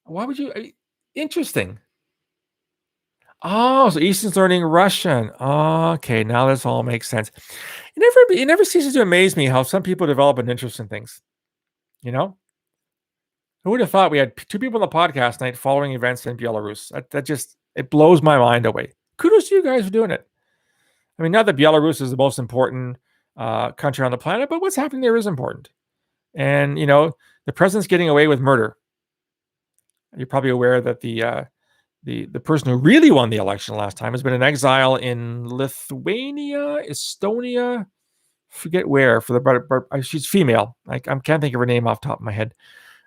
Why would you? Interesting. Oh, so Easton's learning Russian. Okay, now this all makes sense. It never ceases to amaze me how some people develop an interest in things. Who would have thought we had 2 people on the podcast tonight following events in Belarus? That just, it blows my mind away. Kudos to you guys for doing it. I mean, not that Belarus is the most important country on the planet, but what's happening there is important. And, the president's getting away with murder. You're probably aware that the person who really won the election last time has been in exile in Lithuania, Estonia, forget where, she's female. I can't think of her name off the top of my head.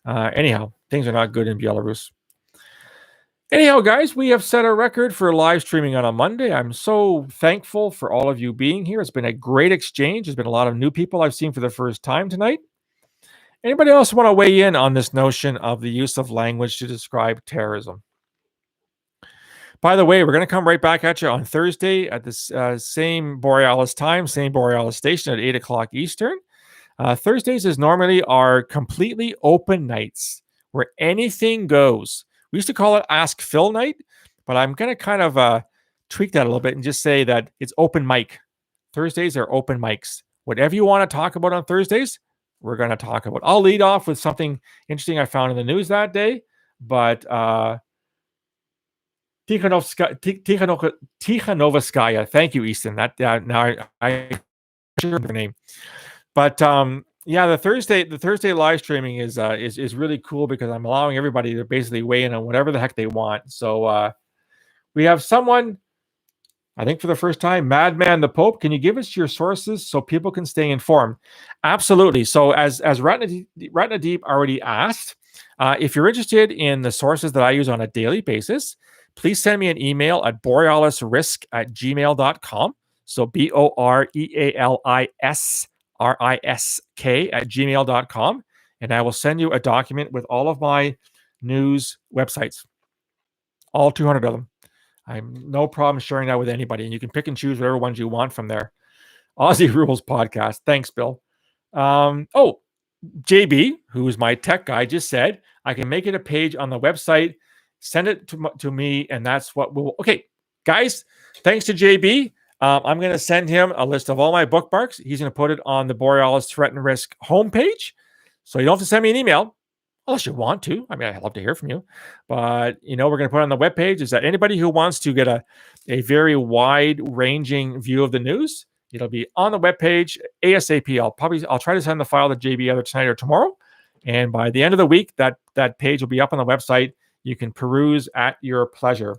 Anyhow, things are not good in Belarus. Anyhow, guys, we have set a record for live streaming on a Monday. I'm so thankful for all of you being here. It's been a great exchange. There's been a lot of new people I've seen for the first time tonight. Anybody else want to weigh in on this notion of the use of language to describe terrorism? By the way, we're going to come right back at you on Thursday at this same Borealis time, same Borealis station at 8 o'clock Eastern. Thursdays is normally our completely open nights where anything goes. We used to call it Ask Phil night, but I'm going to kind of tweak that a little bit and just say that it's open mic. Thursdays are open mics. Whatever you want to talk about on Thursdays, we're going to talk about. I'll lead off with something interesting I found in the news that day, but Tikhanovskaya. Thank you, Easton. Now I sure her name. But the Thursday live streaming is really cool because I'm allowing everybody to basically weigh in on whatever the heck they want. So we have someone, I think for the first time, Madman the Pope. Can you give us your sources so people can stay informed? Absolutely. So as Ratnadeep already asked, if you're interested in the sources that I use on a daily basis, please send me an email at borealisrisk@gmail.com. So BOREALISRISK@gmail.com. And I will send you a document with all of my news websites, all 200 of them. I'm no problem sharing that with anybody. And you can pick and choose whatever ones you want from there. Aussie Rules Podcast. Thanks, Bill. JB, who is my tech guy, just said, I can make it a page on the website, send it to me, and that's what we'll... Okay, guys, thanks to JB. I'm going to send him a list of all my bookmarks. He's going to put it on the Borealis Threat and Risk homepage. So you don't have to send me an email unless you want to. I mean, I'd love to hear from you. But, we're going to put on the webpage is that anybody who wants to get a very wide-ranging view of the news It'll be on the webpage ASAP. I'll try to send the file to JB either tonight or tomorrow. And by the end of the week, that page will be up on the website. You can peruse at your pleasure.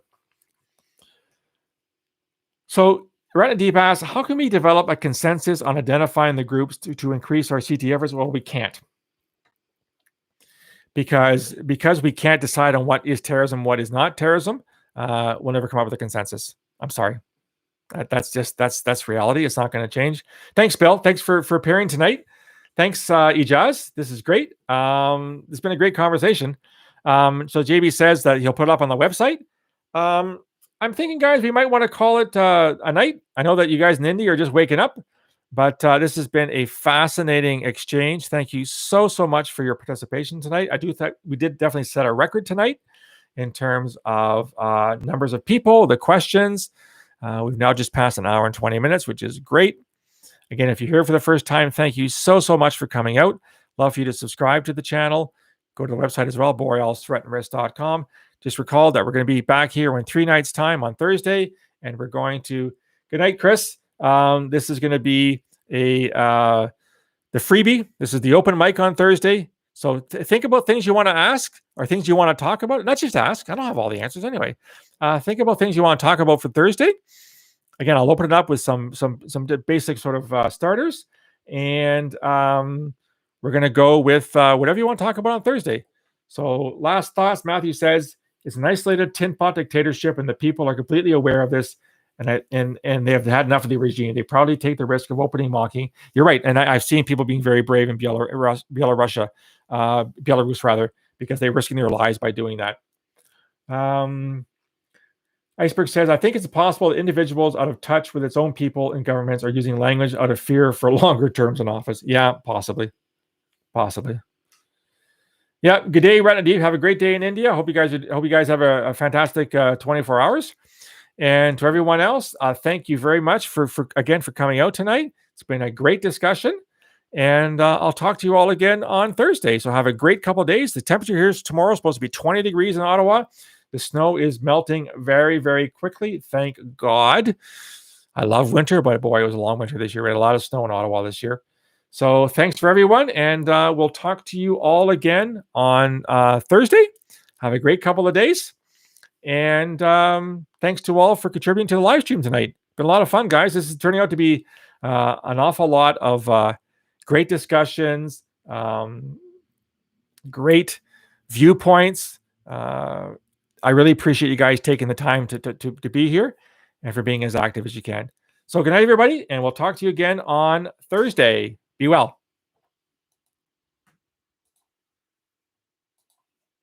So Retina Deep asks, how can we develop a consensus on identifying the groups to increase our CT efforts? Well, we can't. Because we can't decide on what is terrorism, what is not terrorism, we'll never come up with a consensus. I'm sorry. That's reality. It's not going to change. Thanks, Bill. Thanks for appearing tonight. Thanks, Ijaz. This is great. It's been a great conversation. So JB says that he'll put it up on the website. I'm thinking, guys, we might want to call it a night. I know that you guys in Indy are just waking up, but this has been a fascinating exchange. Thank you so much for your participation tonight. I do think we did definitely set a record tonight in terms of numbers of people, the questions. We've now just passed an hour and 20 minutes, which is great. Again, if you're here for the first time, thank you so much for coming out. Love for you to subscribe to the channel. Go to the website as well, borealisthreatandrisk.com. Just recall that we're going to be back here in 3 nights' time on Thursday, and we're going to. Good night, Chris. This is going to be the freebie. This is the open mic on Thursday. So think about things you want to ask or things you want to talk about. Not just ask. I don't have all the answers anyway. Think about things you want to talk about for Thursday. Again, I'll open it up with some basic sort of starters, and we're going to go with whatever you want to talk about on Thursday. So last thoughts, Matthew says, it's an isolated tin pot dictatorship, and the people are completely aware of this, and they have had enough of the regime. They probably take the risk of opening mocking. You're right, and I've seen people being very brave in Belarus, because they're risking their lives by doing that. Iceberg says, I think it's possible that individuals out of touch with its own people and governments are using language out of fear for longer terms in office. Yeah, possibly. Yeah, good day, Retina Deep. Have a great day in India. Hope you guys have a fantastic 24 hours. And to everyone else, thank you very much for coming out tonight. It's been a great discussion, and I'll talk to you all again on Thursday. So have a great couple of days. The temperature here tomorrow is supposed to be 20 degrees in Ottawa. The snow is melting very, very quickly. Thank God. I love winter, but boy, it was a long winter this year. We had a lot of snow in Ottawa this year. So thanks for everyone, and we'll talk to you all again on Thursday. Have a great couple of days, and thanks to all for contributing to the live stream tonight. Been a lot of fun, guys. This is turning out to be an awful lot of great discussions, great viewpoints. I really appreciate you guys taking the time to be here and for being as active as you can. So good night, everybody, and we'll talk to you again on Thursday. Be well.